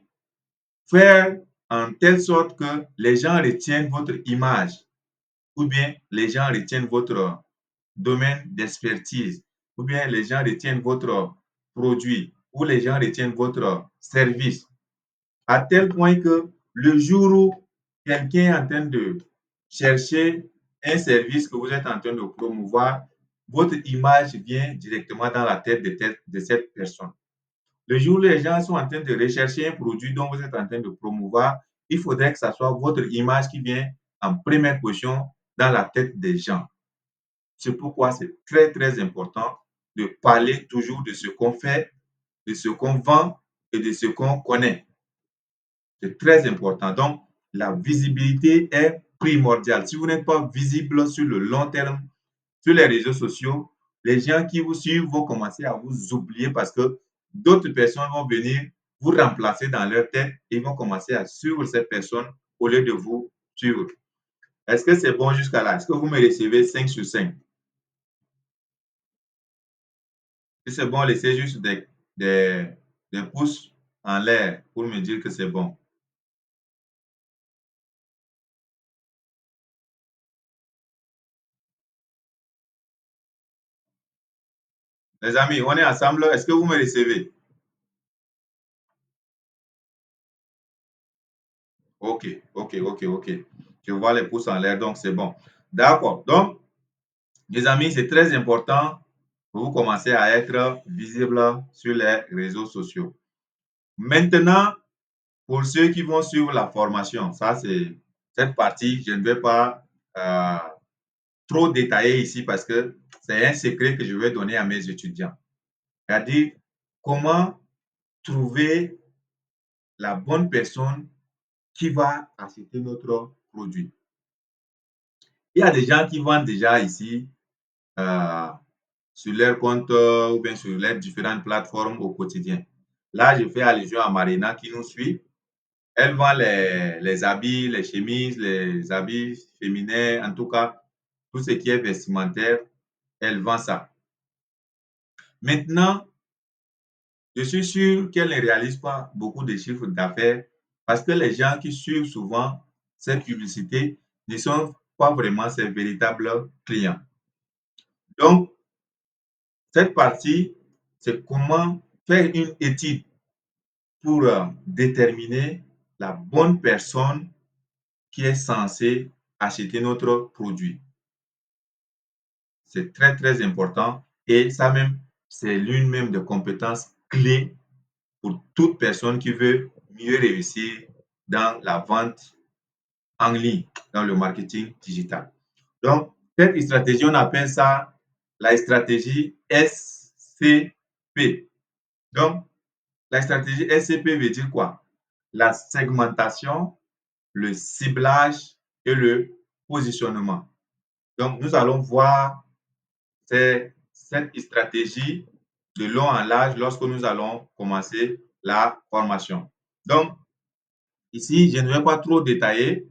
faire en telle sorte que les gens retiennent votre image ou bien les gens retiennent votre domaine d'expertise ou bien les gens retiennent votre produit ou les gens retiennent votre service à tel point que le jour où quelqu'un est en train de chercher un service que vous êtes en train de promouvoir, votre image vient directement dans la tête de cette personne. Le jour où les gens sont en train de rechercher un produit dont vous êtes en train de promouvoir, il faudrait que ce soit votre image qui vient en première position dans la tête des gens. C'est pourquoi c'est très, très important de parler toujours de ce qu'on fait, de ce qu'on vend et de ce qu'on connaît. C'est très important. Donc, la visibilité est primordiale. Si vous n'êtes pas visible sur le long terme, sur les réseaux sociaux, les gens qui vous suivent vont commencer à vous oublier parce que d'autres personnes vont venir vous remplacer dans leur tête et vont commencer à suivre cette personne au lieu de vous suivre. Est-ce que c'est bon jusqu'à là? Est-ce que vous me recevez 5 sur 5? Si c'est bon, laissez juste des pouces en l'air pour me dire que c'est bon. Les amis, on est ensemble. Est-ce que vous me recevez? OK, OK, OK, OK. Je vois les pouces en l'air, donc c'est bon. D'accord. Donc, mes amis, c'est très important. vous commencez à être visible sur les réseaux sociaux. Maintenant, pour ceux qui vont suivre la formation, ça c'est cette partie, je ne vais pas trop détailler ici parce que c'est un secret que je vais donner à mes étudiants. C'est-à-dire comment trouver la bonne personne qui va acheter notre produit. Il y a des gens qui vendent déjà ici sur leur compte ou bien sur leurs différentes plateformes au quotidien. Là, je fais allusion à Marina qui nous suit. Elle vend les habits, les chemises, les habits féminins, en tout cas, tout ce qui est vestimentaire, elle vend ça. Maintenant, je suis sûr qu'elle ne réalise pas beaucoup de chiffres d'affaires parce que les gens qui suivent souvent ces publicités ne sont pas vraiment ses véritables clients. Donc, cette partie, c'est comment faire une étude pour déterminer la bonne personne qui est censée acheter notre produit. C'est très, très important et ça même, c'est l'une même des compétences clés pour toute personne qui veut mieux réussir dans la vente en ligne, dans le marketing digital. Donc, cette stratégie, on appelle ça la stratégie SCP. Donc, la stratégie SCP veut dire quoi? La segmentation, le ciblage et le positionnement. Donc, nous allons voir cette stratégie de long en large lorsque nous allons commencer la formation. Donc, ici, je ne vais pas trop détailler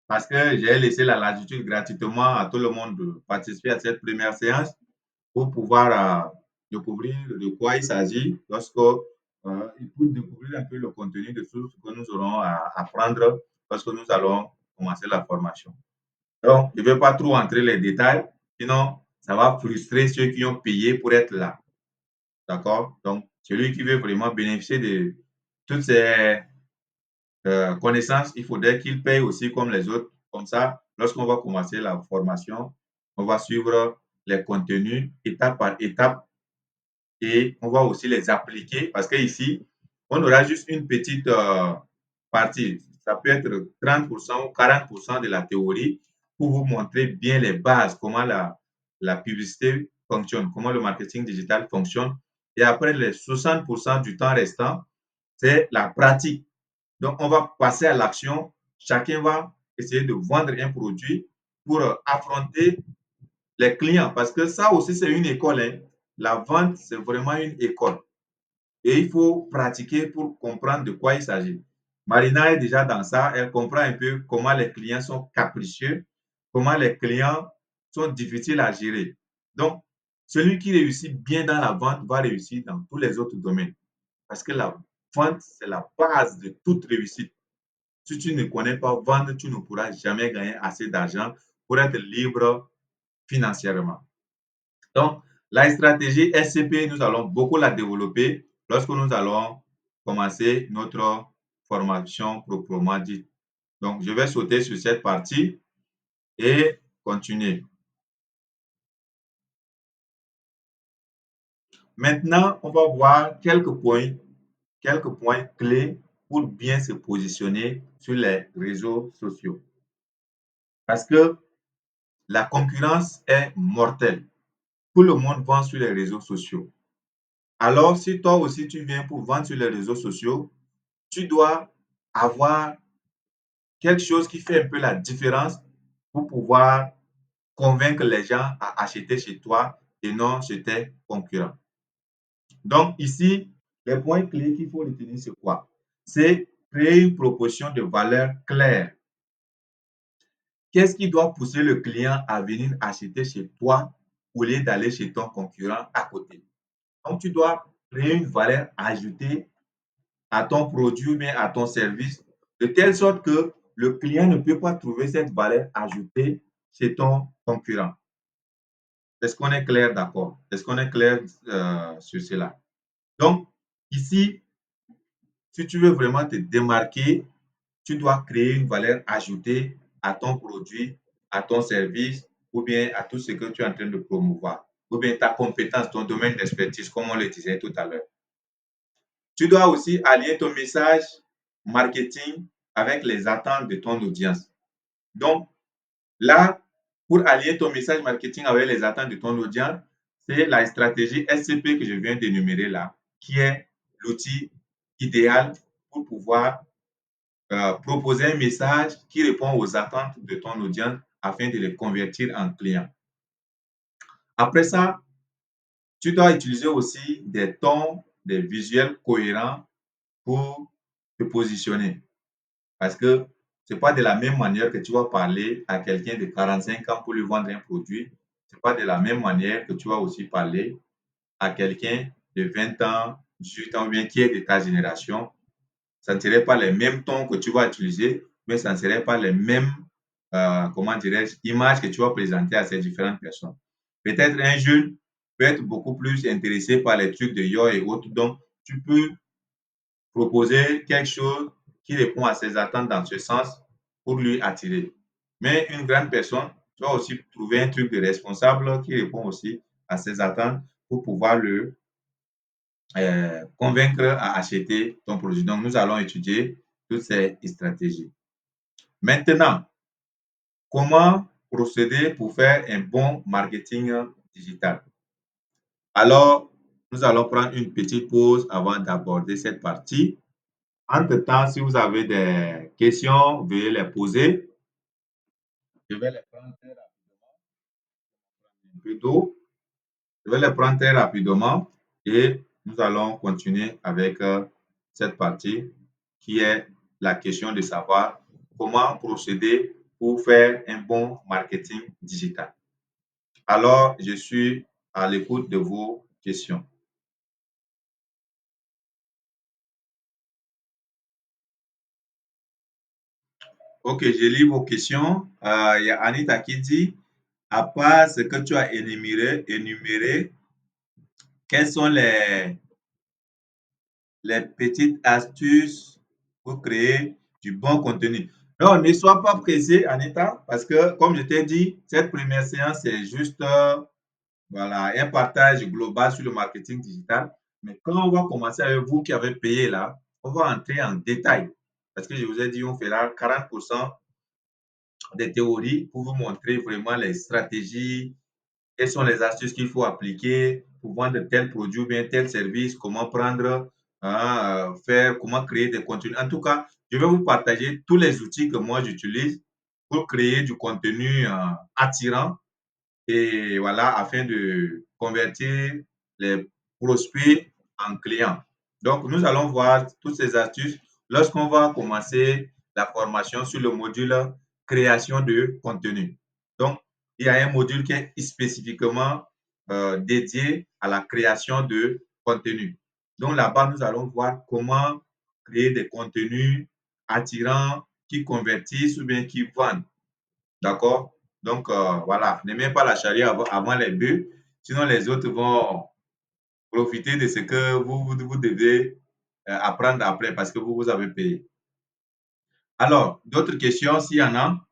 parce que j'ai laissé la latitude gratuitement à tout le monde de participer à cette première séance pour pouvoir découvrir de quoi il s'agit pour découvrir un peu le contenu de tout ce que nous aurons à apprendre lorsque nous allons commencer la formation. Donc, je ne vais pas trop entrer les détails, sinon ça va frustrer ceux qui ont payé pour être là. D'accord? Donc, celui qui veut vraiment bénéficier de toutes ces connaissances, il faudrait qu'il paye aussi comme les autres. Comme ça, lorsqu'on va commencer la formation, on va suivre les contenus étape par étape et on va aussi les appliquer parce qu'ici, on aura juste une petite partie. Ça peut être 30% ou 40% de la théorie pour vous montrer bien les bases, comment la publicité fonctionne, comment le marketing digital fonctionne. Et après, les 60% du temps restant, c'est la pratique. Donc, on va passer à l'action. Chacun va essayer de vendre un produit pour affronter les clients parce que ça aussi, c'est une école. Hein. La vente, c'est vraiment une école. Et il faut pratiquer pour comprendre de quoi il s'agit. Marina est déjà dans ça. Elle comprend un peu comment les clients sont capricieux, comment les clients sont difficiles à gérer. Donc, celui qui réussit bien dans la vente va réussir dans tous les autres domaines. Parce que la vente, c'est la base de toute réussite. Si tu ne connais pas vendre, tu ne pourras jamais gagner assez d'argent pour être libre financièrement. Donc, la stratégie SCP, nous allons beaucoup la développer lorsque nous allons commencer notre formation proprement dite. Donc, je vais sauter sur cette partie et continuer. Maintenant, on va voir quelques points clés pour bien se positionner sur les réseaux sociaux. Parce que la concurrence est mortelle. Tout le monde vend sur les réseaux sociaux. Alors, si toi aussi tu viens pour vendre sur les réseaux sociaux, tu dois avoir quelque chose qui fait un peu la différence pour pouvoir convaincre les gens à acheter chez toi et non chez tes concurrents. Donc ici, les points clés qu'il faut retenir, c'est quoi? C'est créer une proposition de valeur claire. Qu'est-ce qui doit pousser le client à venir acheter chez toi au lieu d'aller chez ton concurrent à côté? Donc, tu dois créer une valeur ajoutée à ton produit, mais à ton service, de telle sorte que le client ne peut pas trouver cette valeur ajoutée chez ton concurrent. Est-ce qu'on est clair, d'accord? Est-ce qu'on est clair sur cela? Donc, ici, si tu veux vraiment te démarquer, tu dois créer une valeur ajoutée à ton produit, à ton service ou bien à tout ce que tu es en train de promouvoir. ou bien ta compétence, ton domaine d'expertise, comme on le disait tout à l'heure. Tu dois aussi allier ton message marketing avec les attentes de ton audience. Donc, là, pour allier ton message marketing avec les attentes de ton audience, c'est la stratégie SCP que je viens d'énumérer là, qui est l'outil idéal pour pouvoir proposer un message qui répond aux attentes de ton audience afin de les convertir en clients. Après ça, tu dois utiliser aussi des tons, des visuels cohérents pour te positionner. Parce que ce n'est pas de la même manière que tu vas parler à quelqu'un de 45 ans pour lui vendre un produit. Ce n'est pas de la même manière que tu vas aussi parler à quelqu'un de 20 ans, 18 ans, bien qui est de ta génération. Ça ne serait pas les mêmes tons que tu vas utiliser, mais ça ne serait pas les mêmes, comment dirais-je, images que tu vas présenter à ces différentes personnes. Peut-être un jeune peut être beaucoup plus intéressé par les trucs de yo et autres. Donc, tu peux proposer quelque chose qui répond à ses attentes dans ce sens pour lui attirer. Mais une grande personne, tu vas aussi trouver un truc de responsable qui répond aussi à ses attentes pour pouvoir le convaincre à acheter ton produit. Donc, nous allons étudier toutes ces stratégies. Maintenant, comment procéder pour faire un bon marketing digital? Alors, nous allons prendre une petite pause avant d'aborder cette partie. Entre-temps, si vous avez des questions, veuillez les poser. Je vais les prendre très rapidement. Un peu d'eau. Je vais les prendre très rapidement et nous allons continuer avec cette partie qui est la question de savoir comment procéder pour faire un bon marketing digital. Alors, je suis à l'écoute de vos questions. OK, je lis vos questions. Il y a Anita qui dit, à part ce que tu as énuméré, quelles sont les petites astuces pour créer du bon contenu? Non, ne sois pas pressé, Anita, parce que, comme je t'ai dit, cette première séance, c'est juste voilà, un partage global sur le marketing digital. Mais quand on va commencer avec vous qui avez payé là, on va entrer en détail. Parce que je vous ai dit, on fera 40% des théories pour vous montrer vraiment les stratégies, quelles sont les astuces qu'il faut appliquer pour vendre tel produit ou bien tel service, comment prendre, faire, comment créer des contenus. En tout cas, je vais vous partager tous les outils que moi j'utilise pour créer du contenu attirant et voilà, afin de convertir les prospects en clients. Donc, nous allons voir toutes ces astuces lorsqu'on va commencer la formation sur le module création de contenu. Donc, il y a un module qui est spécifiquement dédié à la création de contenu. Donc, là-bas, nous allons voir comment créer des contenus attirants qui convertissent ou bien qui vendent. D'accord? Donc, voilà, ne mets pas la charrue avant les bœufs, sinon les autres vont profiter de ce que vous devez apprendre après parce que vous avez payé. Alors, d'autres questions s'il y en a?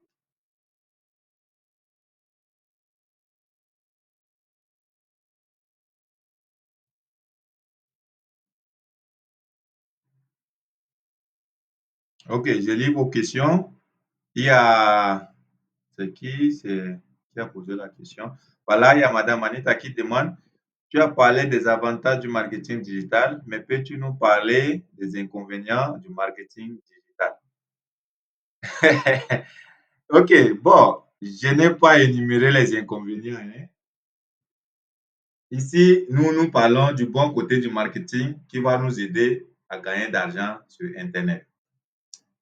OK, je lis vos questions. Il y a, c'est qui a posé la question? Voilà, il y a Madame Anita qui demande, tu as parlé des avantages du marketing digital, mais peux-tu nous parler des inconvénients du marketing digital? OK, bon, je n'ai pas énuméré les inconvénients, hein. Ici, nous parlons du bon côté du marketing qui va nous aider à gagner d'argent sur Internet.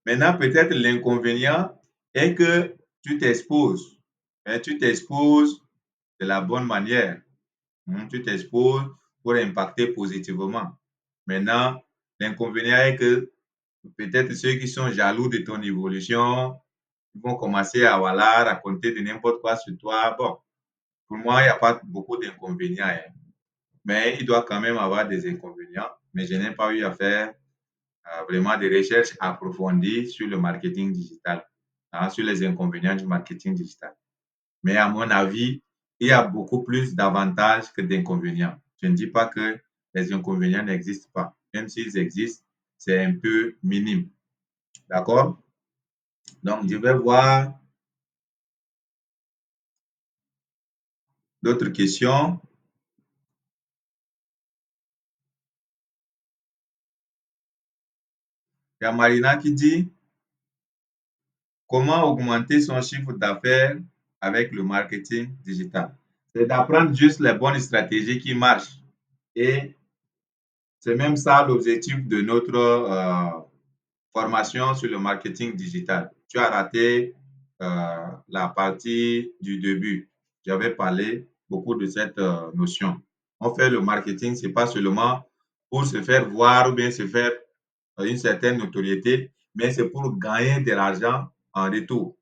Maintenant, peut-être l'inconvénient est que tu t'exposes, mais tu t'exposes de la bonne manière. Tu t'exposes pour impacter positivement. Maintenant, l'inconvénient est que peut-être ceux qui sont jaloux de ton évolution vont commencer à voilà, raconter de n'importe quoi sur toi. Bon, pour moi, il n'y a pas beaucoup d'inconvénients, hein. Mais il doit quand même avoir des inconvénients. Mais je n'ai pas eu à faire vraiment des recherches approfondies sur le marketing digital, sur les inconvénients du marketing digital. Mais à mon avis, il y a beaucoup plus d'avantages que d'inconvénients. Je ne dis pas que les inconvénients n'existent pas. Même s'ils existent, c'est un peu minime. D'accord? Donc, je vais voir d'autres questions. Il y a Marina qui dit comment augmenter son chiffre d'affaires avec le marketing digital. C'est d'apprendre juste les bonnes stratégies qui marchent. Et c'est même ça l'objectif de notre formation sur le marketing digital. Tu as raté la partie du début. J'avais parlé beaucoup de cette notion. On fait le marketing, ce n'est pas seulement pour se faire voir ou bien se faire une certaine notoriété, mais c'est pour gagner de l'argent en retour.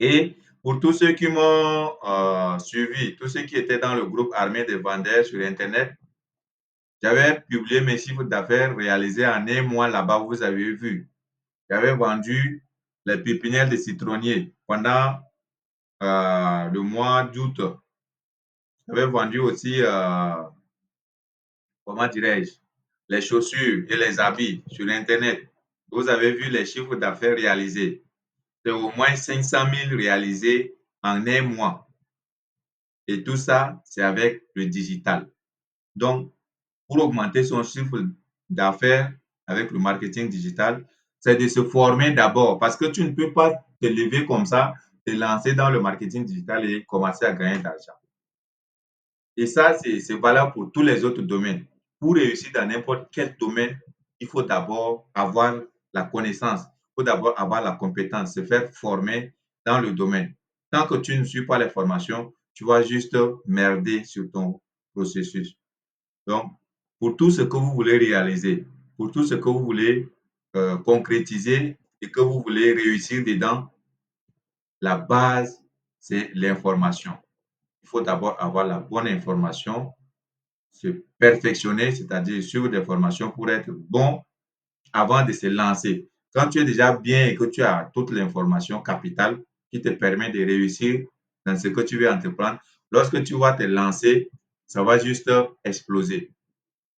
Et pour tous ceux qui m'ont suivi, tous ceux qui étaient dans le groupe armé des vendeurs sur Internet, j'avais publié mes chiffres d'affaires réalisés en un mois là-bas, vous avez vu. J'avais vendu les pépinières de citronniers pendant le mois d'août. J'avais vendu aussi, comment dirais-je, les chaussures et les habits sur Internet. Vous avez vu les chiffres d'affaires réalisés. C'est au moins 500 000 réalisés en un mois. Et tout ça, c'est avec le digital. Donc, pour augmenter son chiffre d'affaires avec le marketing digital, c'est de se former d'abord parce que tu ne peux pas te lever comme ça, te lancer dans le marketing digital et commencer à gagner de l'argent. Et ça, c'est valable pour tous les autres domaines. Pour réussir dans n'importe quel domaine, il faut d'abord avoir la connaissance, il faut d'abord avoir la compétence, se faire former dans le domaine. Tant que tu ne suis pas les formations, tu vas juste merder sur ton processus. Donc, pour tout ce que vous voulez réaliser, pour tout ce que vous voulez concrétiser et que vous voulez réussir dedans, la base, c'est l'information. Il faut d'abord avoir la bonne information, se perfectionner, c'est-à-dire suivre des formations pour être bon avant de se lancer. Quand tu es déjà bien et que tu as toute l'information capitale qui te permet de réussir dans ce que tu veux entreprendre, lorsque tu vas te lancer, ça va juste exploser.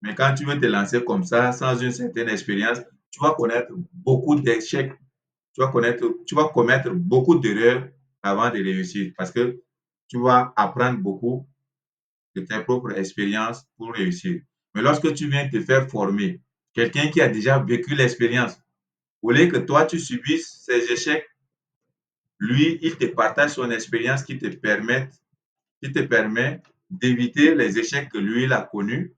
Mais quand tu veux te lancer comme ça, sans une certaine expérience, tu vas connaître beaucoup d'échecs, tu vas commettre beaucoup d'erreurs avant de réussir parce que tu vas apprendre beaucoup de tes propres expériences pour réussir. Mais lorsque tu viens te faire former, quelqu'un qui a déjà vécu l'expérience, au lieu que toi tu subisses ces échecs, lui, il te partage son expérience qui te permet d'éviter les échecs que lui, il a connus.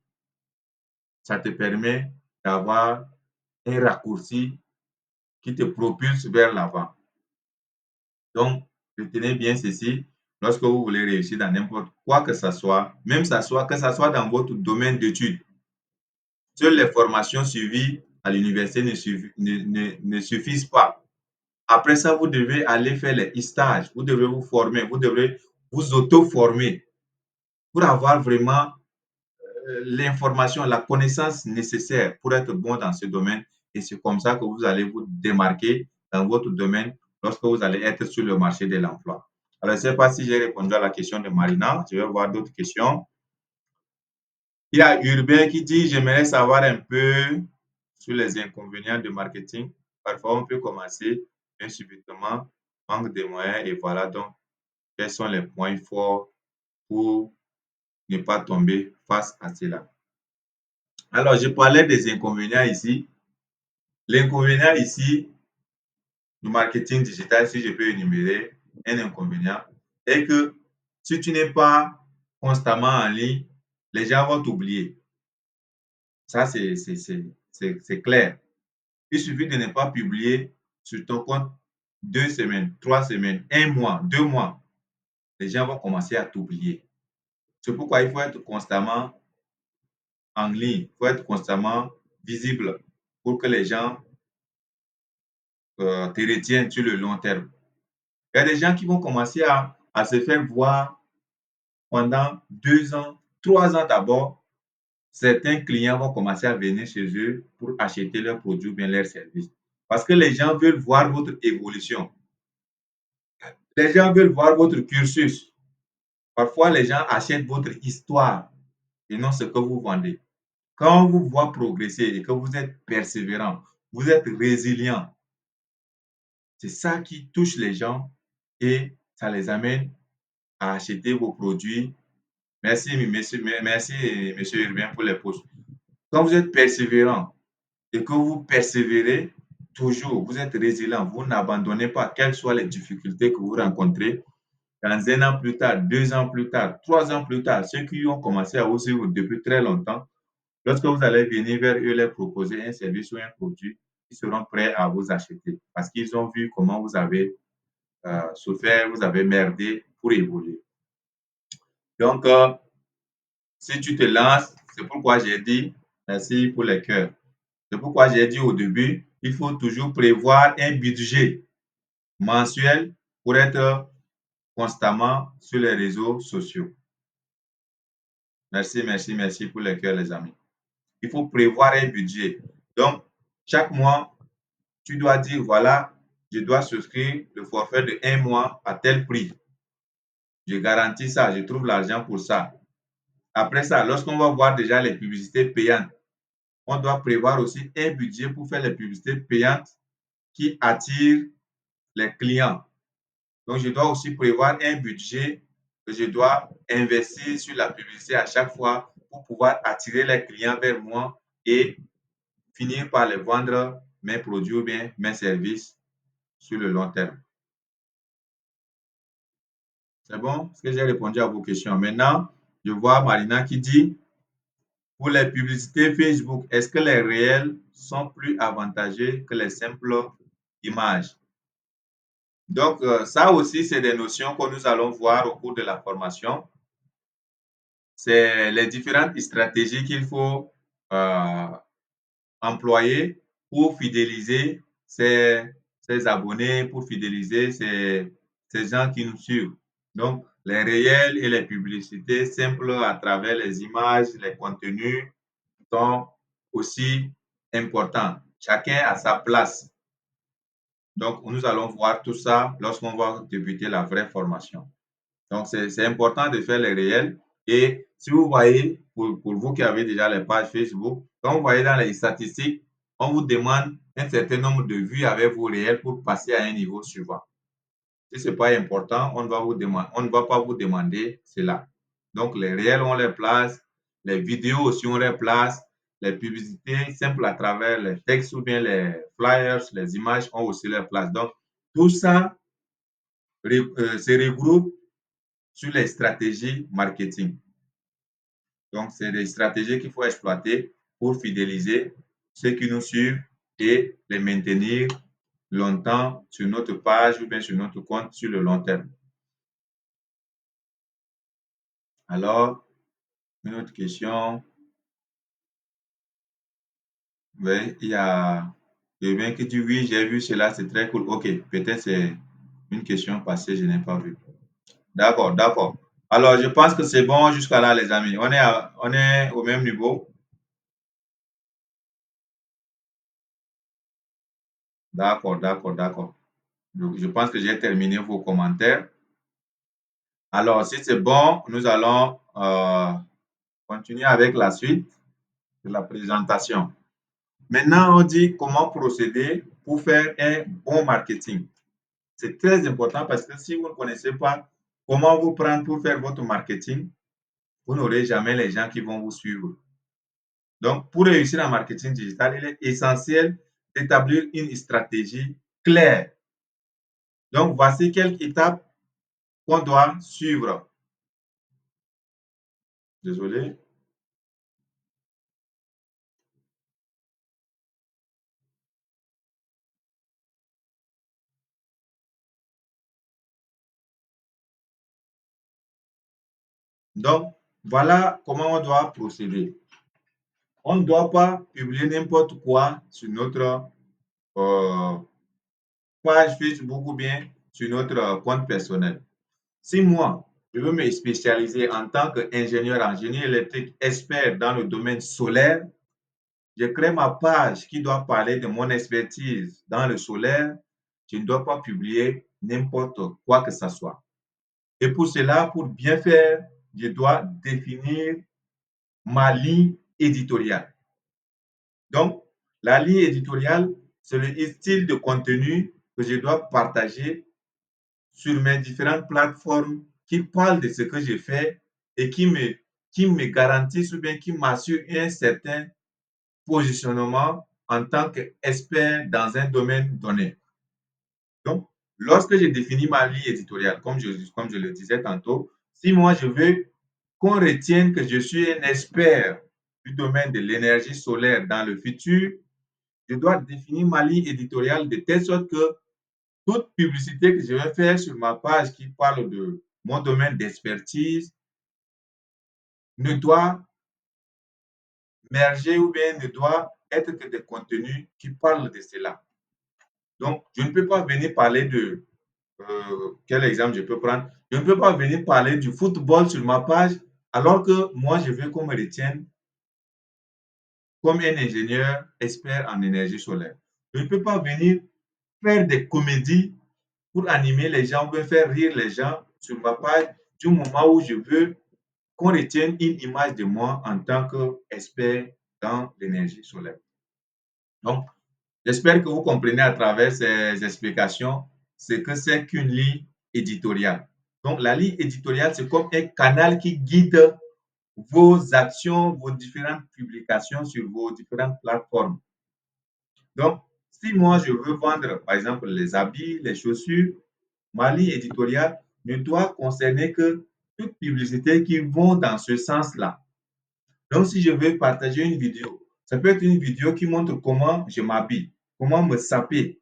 Ça te permet d'avoir un raccourci qui te propulse vers l'avant. Donc, retenez bien ceci. Lorsque vous voulez réussir dans n'importe quoi que ce soit, même que ce soit dans votre domaine d'études, seules les formations suivies à l'université ne suffisent pas. Après ça, vous devez aller faire les stages, vous devez vous former, vous devrez vous auto-former pour avoir vraiment l'information, la connaissance nécessaire pour être bon dans ce domaine. Et c'est comme ça que vous allez vous démarquer dans votre domaine lorsque vous allez être sur le marché de l'emploi. Alors, je ne sais pas si j'ai répondu à la question de Marina. Je vais voir d'autres questions. Il y a Urbain qui dit, j'aimerais savoir un peu sur les inconvénients du marketing. Parfois, on peut commencer, mais subitement, manque de moyens et voilà donc quels sont les points forts pour ne pas tomber face à cela. Alors, je parlais des inconvénients ici. L'inconvénient ici du marketing digital, si je peux énumérer un inconvénient, est que si tu n'es pas constamment en ligne, les gens vont t'oublier. Ça, c'est clair. Il suffit de ne pas publier sur ton compte 2 semaines, 3 semaines, un mois, 2 mois. Les gens vont commencer à t'oublier. C'est pourquoi il faut être constamment en ligne, il faut être constamment visible pour que les gens te retiennent sur le long terme. Il y a des gens qui vont commencer à se faire voir pendant 2 ans, 3 ans d'abord. Certains clients vont commencer à venir chez eux pour acheter leurs produits ou bien leurs services. Parce que les gens veulent voir votre évolution. Les gens veulent voir votre cursus. Parfois, les gens achètent votre histoire et non ce que vous vendez. Quand on vous voit progresser et que vous êtes persévérant, vous êtes résilient, c'est ça qui touche les gens et ça les amène à acheter vos produits. Merci, monsieur Urbain, pour les posts. Quand vous êtes persévérant et que vous persévérez toujours, vous êtes résilient, vous n'abandonnez pas, quelles soient les difficultés que vous rencontrez, dans 1 an plus tard, 2 ans plus tard, 3 ans plus tard, ceux qui ont commencé à vous suivre depuis très longtemps, lorsque vous allez venir vers eux leur proposer un service ou un produit, ils seront prêts à vous acheter parce qu'ils ont vu comment vous avez souffert, vous avez merdé pour évoluer. Donc, si tu te lances, c'est pourquoi j'ai dit, merci pour les cœurs. C'est pourquoi j'ai dit au début, il faut toujours prévoir un budget mensuel pour être constamment sur les réseaux sociaux. Merci pour les cœurs, les amis. Il faut prévoir un budget. Donc, chaque mois, tu dois dire, voilà, je dois souscrire le forfait de 1 mois à tel prix. Je garantis ça, je trouve l'argent pour ça. Après ça, lorsqu'on va voir déjà les publicités payantes, on doit prévoir aussi un budget pour faire les publicités payantes qui attirent les clients. Donc, je dois aussi prévoir un budget que je dois investir sur la publicité à chaque fois pour pouvoir attirer les clients vers moi et finir par les vendre mes produits ou bien mes services sur le long terme. C'est bon? Est-ce que j'ai répondu à vos questions? Maintenant, je vois Marina qui dit, pour les publicités Facebook, est-ce que les réels sont plus avantageux que les simples images? Donc, ça aussi, c'est des notions que nous allons voir au cours de la formation. C'est les différentes stratégies qu'il faut employer pour fidéliser ses abonnés, pour fidéliser ces gens qui nous suivent. Donc, les réels et les publicités simples à travers les images, les contenus sont aussi importants. Chacun a sa place. Donc, nous allons voir tout ça lorsqu'on va débuter la vraie formation. Donc, c'est important de faire les réels. Et si vous voyez, pour vous qui avez déjà les pages Facebook, quand vous voyez dans les statistiques, on vous demande un certain nombre de vues avec vos réels pour passer à un niveau suivant. Si ce n'est pas important, on ne va pas vous demander cela. Donc, les réels ont leur place, les vidéos aussi ont leur place, les publicités simples à travers les textes ou bien les flyers, les images ont aussi leur place. Donc, tout ça se regroupe sur les stratégies marketing. Donc, c'est des stratégies qu'il faut exploiter pour fidéliser ceux qui nous suivent et les maintenir longtemps sur notre page ou bien sur notre compte sur le long terme. Alors, une autre question. Oui, il y a quelqu'un qui dit oui, j'ai vu cela, c'est très cool. OK, peut-être c'est une question passée, je n'ai pas vu. D'accord, d'accord. Alors, je pense que c'est bon jusqu'à là, les amis. On est au même niveau. D'accord, d'accord, d'accord. Donc, je pense que j'ai terminé vos commentaires. Alors, si c'est bon, nous allons continuer avec la suite de la présentation. Maintenant, on dit comment procéder pour faire un bon marketing. C'est très important parce que si vous ne connaissez pas comment vous prendre pour faire votre marketing, vous n'aurez jamais les gens qui vont vous suivre. Donc, pour réussir en marketing digital, il est essentiel d'établir une stratégie claire. Donc, voici quelques étapes qu'on doit suivre. Désolé. Donc, voilà comment on doit procéder. On ne doit pas publier n'importe quoi sur notre page Facebook ou bien sur notre compte personnel. Si moi, je veux me spécialiser en tant qu'ingénieur en génie électrique expert dans le domaine solaire, je crée ma page qui doit parler de mon expertise dans le solaire. Je ne dois pas publier n'importe quoi que ce soit. Et pour cela, pour bien faire, je dois définir ma ligne éditoriale. Donc, la ligne éditoriale, c'est le style de contenu que je dois partager sur mes différentes plateformes qui parlent de ce que je fais et qui me garantissent ou bien qui m'assurent un certain positionnement en tant qu'expert dans un domaine donné. Donc, lorsque je définis ma ligne éditoriale, comme je le disais tantôt, si moi je veux qu'on retienne que je suis un expert du domaine de l'énergie solaire dans le futur, je dois définir ma ligne éditoriale de telle sorte que toute publicité que je vais faire sur ma page qui parle de mon domaine d'expertise ne doit merger ou bien ne doit être que des contenus qui parlent de cela. Donc, je ne peux pas venir parler de, quel exemple je peux prendre? Je ne peux pas venir parler du football sur ma page alors que moi, je veux qu'on me retienne comme un ingénieur expert en énergie solaire. Je ne peux pas venir faire des comédies pour animer les gens ou faire rire les gens sur ma page du moment où je veux qu'on retienne une image de moi en tant qu'expert dans l'énergie solaire. Donc, j'espère que vous comprenez à travers ces explications ce que c'est qu'une ligne éditoriale. Donc, la ligne éditoriale, c'est comme un canal qui guide vos actions, vos différentes publications sur vos différentes plateformes. Donc, si moi, je veux vendre, par exemple, les habits, les chaussures, ma ligne éditoriale ne doit concerner que toute publicité qui vont dans ce sens-là. Donc, si je veux partager une vidéo, ça peut être une vidéo qui montre comment je m'habille, comment me saper,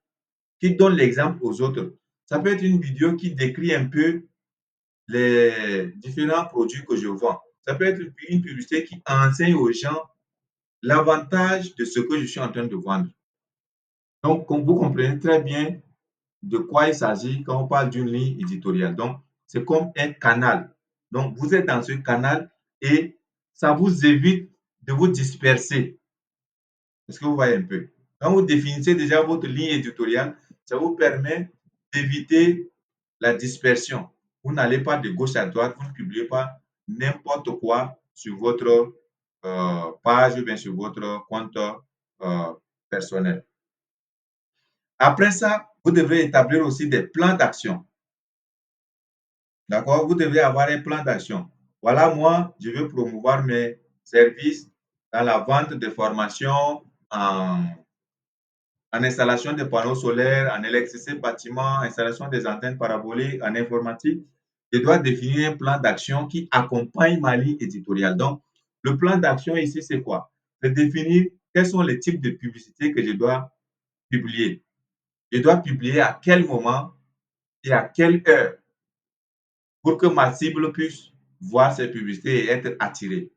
qui donne l'exemple aux autres. Ça peut être une vidéo qui décrit un peu les différents produits que je vends. Ça peut être une publicité qui enseigne aux gens l'avantage de ce que je suis en train de vendre. Donc, comme vous comprenez très bien de quoi il s'agit quand on parle d'une ligne éditoriale. Donc, c'est comme un canal. Donc, vous êtes dans ce canal et ça vous évite de vous disperser. Est-ce que vous voyez un peu? Quand vous définissez déjà votre ligne éditoriale, ça vous permet d'éviter la dispersion. Vous n'allez pas de gauche à droite, vous ne publiez pas n'importe quoi sur votre page ou bien sur votre compte personnel. Après ça, vous devrez établir aussi des plans d'action. D'accord? Vous devez avoir un plan d'action. Voilà, moi, je veux promouvoir mes services dans la vente de formations en installation de panneaux solaires, en électricité bâtiment, installation des antennes paraboliques, en informatique. Je dois définir un plan d'action qui accompagne ma ligne éditoriale. Donc, le plan d'action ici, c'est quoi? C'est définir quels sont les types de publicités que je dois publier. Je dois publier à quel moment et à quelle heure pour que ma cible puisse voir ces publicités et être attirée.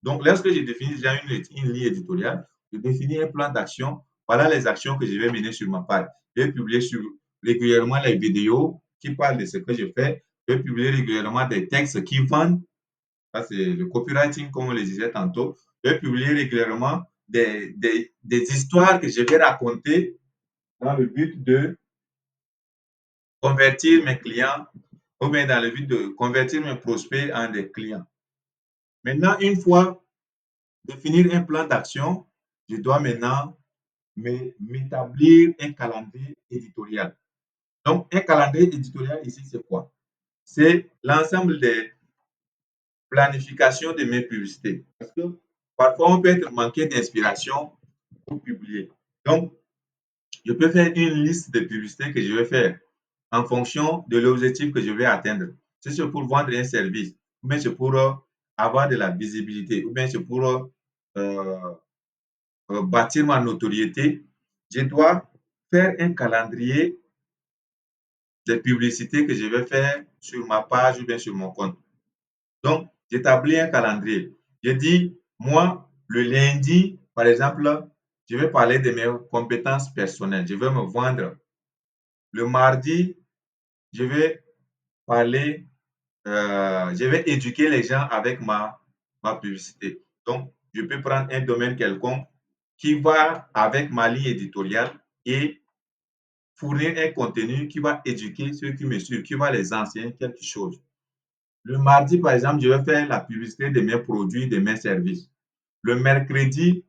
Donc, lorsque je définis déjà une ligne éditoriale, je définis un plan d'action. Voilà les actions que je vais mener sur ma page. Je vais publier régulièrement les vidéos qui parlent de ce que je fais. Je vais publier régulièrement des textes qui vendent. Ça, c'est le copywriting, comme on le disait tantôt. Je vais publier régulièrement des histoires que je vais raconter dans le but de convertir mes clients ou bien dans le but de convertir mes prospects en des clients. Maintenant, une fois définir un plan d'action, je dois maintenant m'établir un calendrier éditorial. Donc, un calendrier éditorial ici, c'est quoi? C'est l'ensemble des planifications de mes publicités. Parce que parfois, on peut être manqué d'inspiration pour publier. Donc, je peux faire une liste de publicités que je vais faire en fonction de l'objectif que je vais atteindre. Si c'est pour vendre un service, ou bien c'est pour avoir de la visibilité, ou bien c'est pour bâtir ma notoriété, je dois faire un calendrier des publicités que je vais faire sur ma page ou bien sur mon compte. Donc, j'établis un calendrier. Je dis, moi, le lundi, par exemple, je vais parler de mes compétences personnelles. Je vais me vendre. Le mardi, je vais parler, je vais éduquer les gens avec ma publicité. Donc, je peux prendre un domaine quelconque qui va avec ma ligne éditoriale et fournir un contenu qui va éduquer ceux qui me suivent, qui va les enseigner quelque chose. Le mardi, par exemple, je vais faire la publicité de mes produits, de mes services. Le mercredi,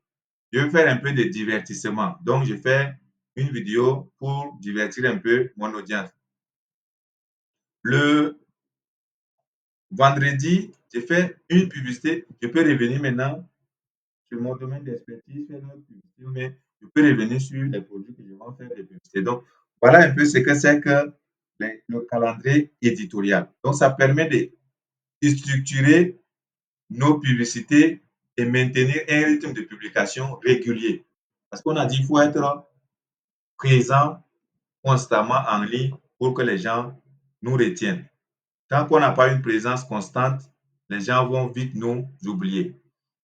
je vais faire un peu de divertissement. Donc, je fais une vidéo pour divertir un peu mon audience. Le vendredi, je fais une publicité. Je peux revenir maintenant sur mon domaine d'expertise, faire une autre publicité, mais je peux revenir sur les produits que je vais faire des publicités. Donc, voilà un peu ce que c'est que le calendrier éditorial. Donc, ça permet de structurer nos publicités et maintenir un rythme de publication régulier. Parce qu'on a dit qu'il faut être présent constamment en ligne pour que les gens nous retiennent. Tant qu'on n'a pas une présence constante, les gens vont vite nous oublier.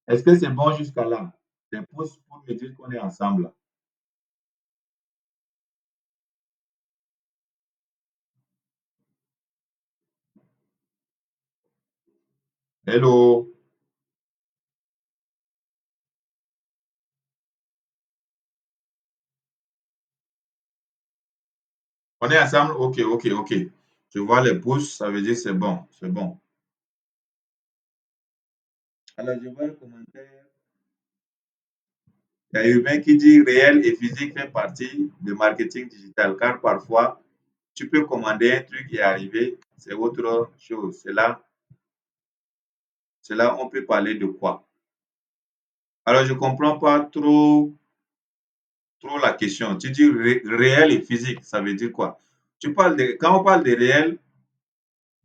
Est-ce que c'est bon jusqu'à là? Des pouces pour me dire qu'on est ensemble. Hello. On est ensemble? Ok, ok, ok. Je vois les pouces, ça veut dire c'est bon, c'est bon. Alors, je vois le commentaire. Il y a Urbain qui dit réel et physique fait partie du marketing digital car parfois tu peux commander un truc et arriver, c'est autre chose. C'est là on peut parler de quoi? Alors, je ne comprends pas trop la question. Tu dis réel et physique, ça veut dire quoi? Quand on parle de réel,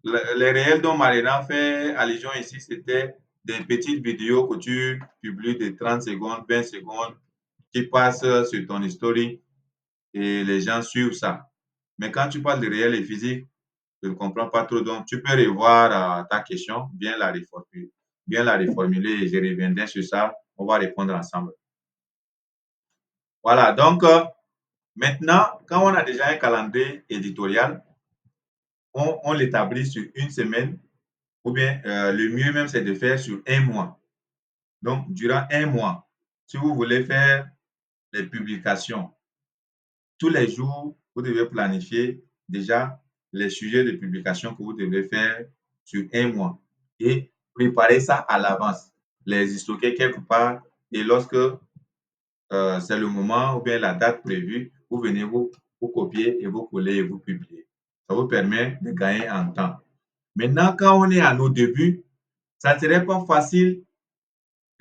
les réels dont Marina fait allusion ici, c'était des petites vidéos que tu publies de 30 secondes, 20 secondes, qui passent sur ton story et les gens suivent ça. Mais quand tu parles de réel et physique, je ne comprends pas trop. Donc, tu peux revoir ta question, bien la reformuler et je reviendrai sur ça. On va répondre ensemble. Voilà, donc maintenant, quand on a déjà un calendrier éditorial, on l'établit sur une semaine ou bien le mieux même, c'est de faire sur un mois. Donc, durant un mois, si vous voulez faire les publications, tous les jours, vous devez planifier déjà les sujets de publication que vous devez faire sur un mois et préparer ça à l'avance, les stocker quelque part et lorsque c'est le moment ou bien la date prévue, vous venez vous copier et vous coller et vous publier. Ça vous permet de gagner en temps. Maintenant, quand on est à nos débuts, ça ne serait pas facile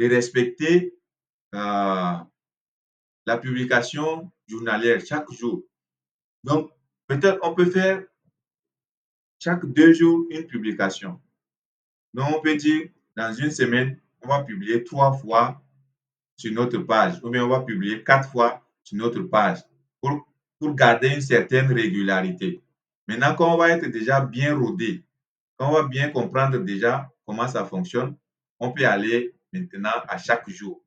de respecter la publication journalière chaque jour. Donc, peut-être on peut faire chaque 2 jours une publication. Donc, on peut dire dans une semaine, on va publier 3 fois sur notre page ou bien on va publier 4 fois sur notre page pour garder une certaine régularité. Maintenant, quand on va être déjà bien rodé, quand on va bien comprendre déjà comment ça fonctionne, on peut aller maintenant à chaque jour.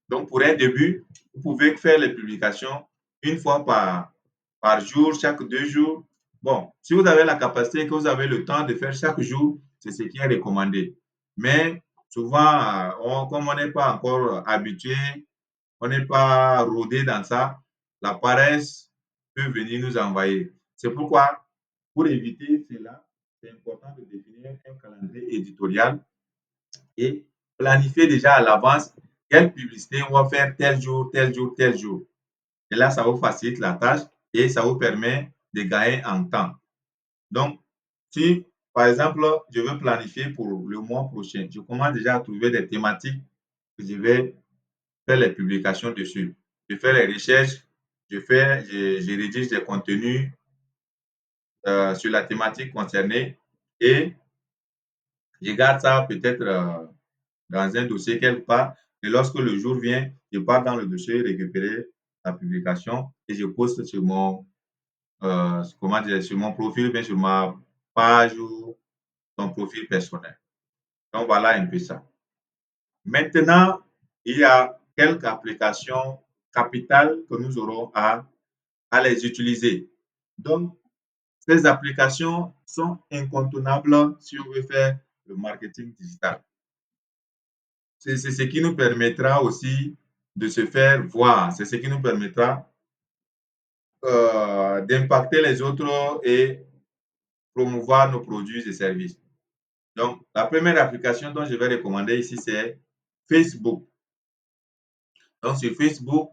Donc, pour un début, vous pouvez faire les publications une fois par jour, chaque 2 jours. Bon, si vous avez la capacité et que vous avez le temps de faire chaque jour, c'est ce qui est recommandé. Mais souvent, comme on n'est pas encore habitué, on n'est pas rodé dans ça, la paresse peut venir nous envahir. C'est pourquoi, pour éviter cela, c'est important de définir un calendrier éditorial et planifier déjà à l'avance quelle publicité on va faire tel jour, tel jour, tel jour. Et là, ça vous facilite la tâche et ça vous permet de gagner en temps. Donc, si, par exemple, je veux planifier pour le mois prochain, je commence déjà à trouver des thématiques que je vais faire les publications dessus. Je fais les recherches, je rédige des contenus sur la thématique concernée et je garde ça peut-être dans un dossier quelque part. Et lorsque le jour vient, je pars dans le dossier récupérer la publication et je poste sur comment dire, sur mon profil, bien sur ma page ou mon profil personnel. Donc voilà un peu ça. Maintenant, il y a quelques applications capitales que nous aurons à les utiliser. Donc, ces applications sont incontournables si on veut faire le marketing digital. C'est ce qui nous permettra aussi de se faire voir. C'est ce qui nous permettra d'impacter les autres et promouvoir nos produits et services. Donc, la première application dont je vais recommander ici, c'est Facebook. Donc, sur Facebook,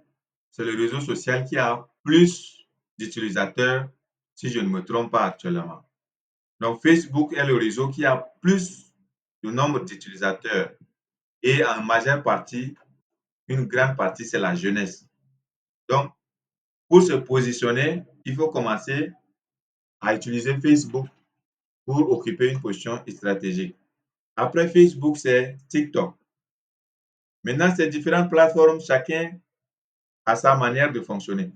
c'est le réseau social qui a plus d'utilisateurs, si je ne me trompe pas actuellement. Donc, Facebook est le réseau qui a plus de nombre d'utilisateurs et en majeure partie, une grande partie, c'est la jeunesse. Donc, pour se positionner, il faut commencer à utiliser Facebook pour occuper une position stratégique. Après Facebook, c'est TikTok. Maintenant, ces différentes plateformes, chacun a sa manière de fonctionner.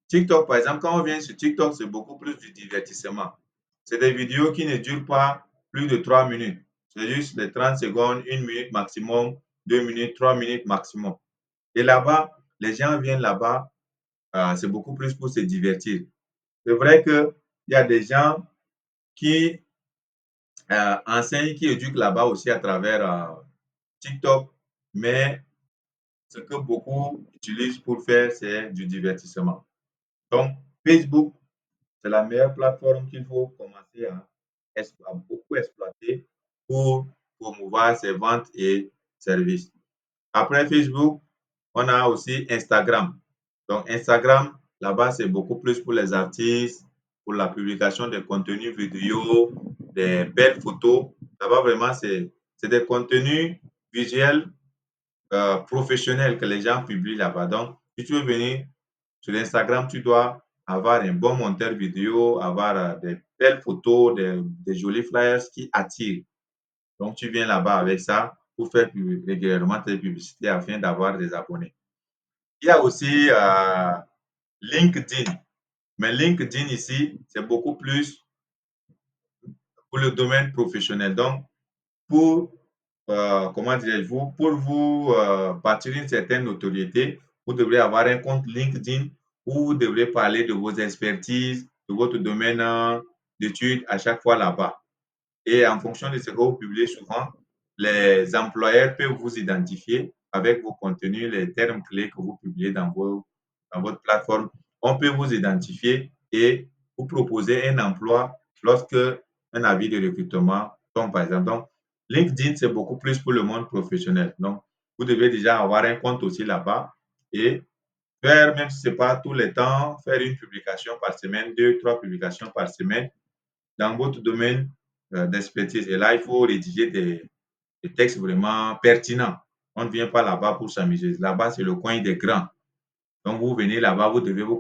TikTok, par exemple, quand on vient sur TikTok, c'est beaucoup plus du divertissement. C'est des vidéos qui ne durent pas plus de 3 minutes. C'est juste les 30 secondes, 1 minute maximum, 2 minutes, 3 minutes maximum. Et là-bas, les gens viennent là-bas, c'est beaucoup plus pour se divertir. C'est vrai qu'il y a des gens qui enseignent, qui éduquent là-bas aussi à travers TikTok, mais ce que beaucoup utilisent pour faire, c'est du divertissement. Donc, Facebook, c'est la meilleure plateforme qu'il faut commencer à beaucoup exploiter pour promouvoir ses ventes et services. Après Facebook, on a aussi Instagram. Donc, Instagram, là-bas, c'est beaucoup plus pour les artistes, pour la publication des contenus vidéo, des belles photos. Là-bas, vraiment, c'est des contenus visuels professionnels que les gens publient là-bas. Donc, si tu veux venir sur Instagram, tu dois avoir un bon monteur vidéo, avoir des belles photos, des jolis flyers qui attirent. Donc, tu viens là-bas avec ça pour faire régulièrement tes publicités afin d'avoir des abonnés. Il y a aussi LinkedIn. Mais LinkedIn ici, c'est beaucoup plus pour le domaine professionnel. Donc, pour, comment dirais-je, pour vous bâtir une certaine notoriété, vous devrez avoir un compte LinkedIn où vous devrez parler de vos expertises, de votre domaine d'études à chaque fois là-bas. Et en fonction de ce que vous publiez souvent, les employeurs peuvent vous identifier avec vos contenus, les termes clés que vous publiez dans votre plateforme. On peut vous identifier et vous proposer un emploi lorsque un avis de recrutement tombe, par exemple. Donc, LinkedIn, c'est beaucoup plus pour le monde professionnel. Donc, vous devez déjà avoir un compte aussi là-bas et faire, même si ce n'est pas tous les temps, faire une publication par semaine, 2, 3 publications par semaine dans votre domaine d'expertise. Et là, il faut rédiger des textes vraiment pertinents. On ne vient pas là-bas pour s'amuser. Là-bas, c'est le coin des grands. Donc, vous venez là-bas, vous devez vous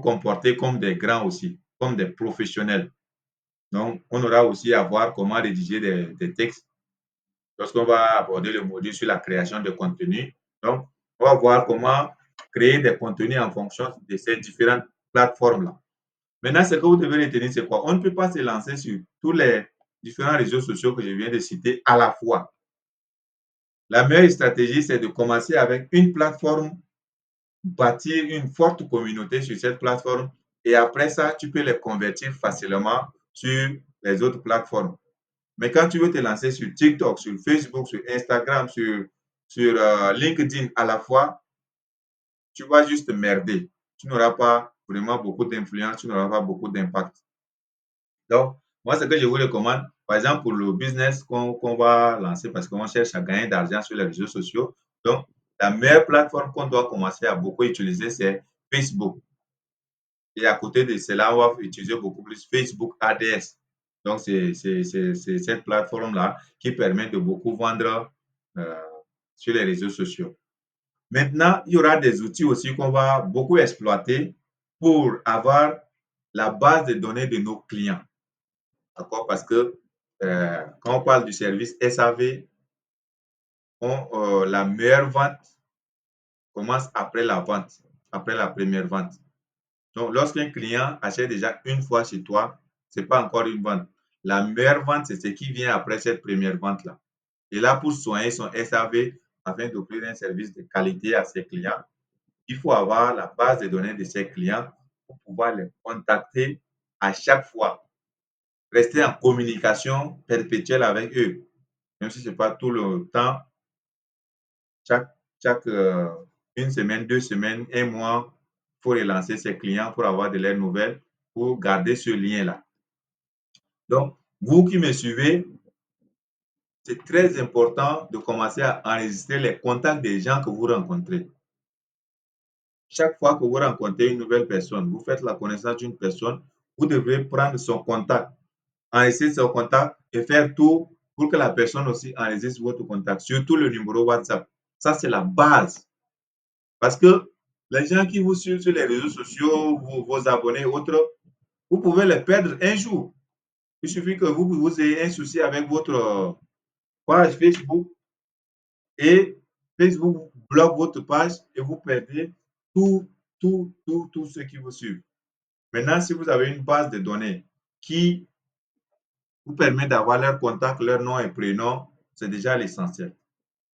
comporter comme des grands aussi, comme des professionnels. Donc, on aura aussi à voir comment rédiger des textes lorsqu'on va aborder le module sur la création de contenu. Donc, on va voir comment créer des contenus en fonction de ces différentes plateformes-là. Maintenant, ce que vous devez retenir, c'est quoi? On ne peut pas se lancer sur tous les différents réseaux sociaux que je viens de citer à la fois. La meilleure stratégie, c'est de commencer avec une plateforme, bâtir une forte communauté sur cette plateforme et après ça, tu peux les convertir facilement sur les autres plateformes. Mais quand tu veux te lancer sur TikTok, sur Facebook, sur Instagram, sur LinkedIn à la fois, tu vas juste merder. Tu n'auras pas vraiment beaucoup d'influence, tu n'auras pas beaucoup d'impact. Donc, moi, ce que je vous recommande, par exemple, pour le business qu'on va lancer parce qu'on cherche à gagner d'argent sur les réseaux sociaux, donc, la meilleure plateforme qu'on doit commencer à beaucoup utiliser, c'est Facebook. Et à côté de cela, on va utiliser beaucoup plus Facebook ADS. Donc, c'est cette plateforme-là qui permet de beaucoup vendre euh, sur les réseaux sociaux. Maintenant, il y aura des outils aussi qu'on va beaucoup exploiter pour avoir la base de données de nos clients. D'accord? Parce que quand on parle du service SAV, la meilleure vente commence après la vente, après la première vente. Donc, lorsqu'un client achète déjà une fois chez toi, ce n'est pas encore une vente. La meilleure vente, c'est ce qui vient après cette première vente-là. Et là, pour soigner son SAV, afin d'offrir un service de qualité à ses clients, il faut avoir la base de données de ses clients pour pouvoir les contacter à chaque fois. Rester en communication perpétuelle avec eux. Même si ce n'est pas tout le temps, chaque une semaine, 2 semaines, 1 mois, il faut relancer ses clients pour avoir de leurs nouvelles, pour garder ce lien-là. Donc, vous qui me suivez, c'est très important de commencer à enregistrer les contacts des gens que vous rencontrez. Chaque fois que vous rencontrez une nouvelle personne, vous faites la connaissance d'une personne, vous devrez prendre son contact, enregistrer son contact et faire tout pour que la personne aussi enregistre votre contact, surtout le numéro WhatsApp. Ça, c'est la base. Parce que les gens qui vous suivent sur les réseaux sociaux, vos abonnés, autres, vous pouvez les perdre un jour. Il suffit que vous ayez un souci avec votre page Facebook et Facebook bloque votre page et vous perdez tout ceux qui vous suivent. Maintenant, si vous avez une base de données qui vous permet d'avoir leur contact, leur nom et prénom, c'est déjà l'essentiel.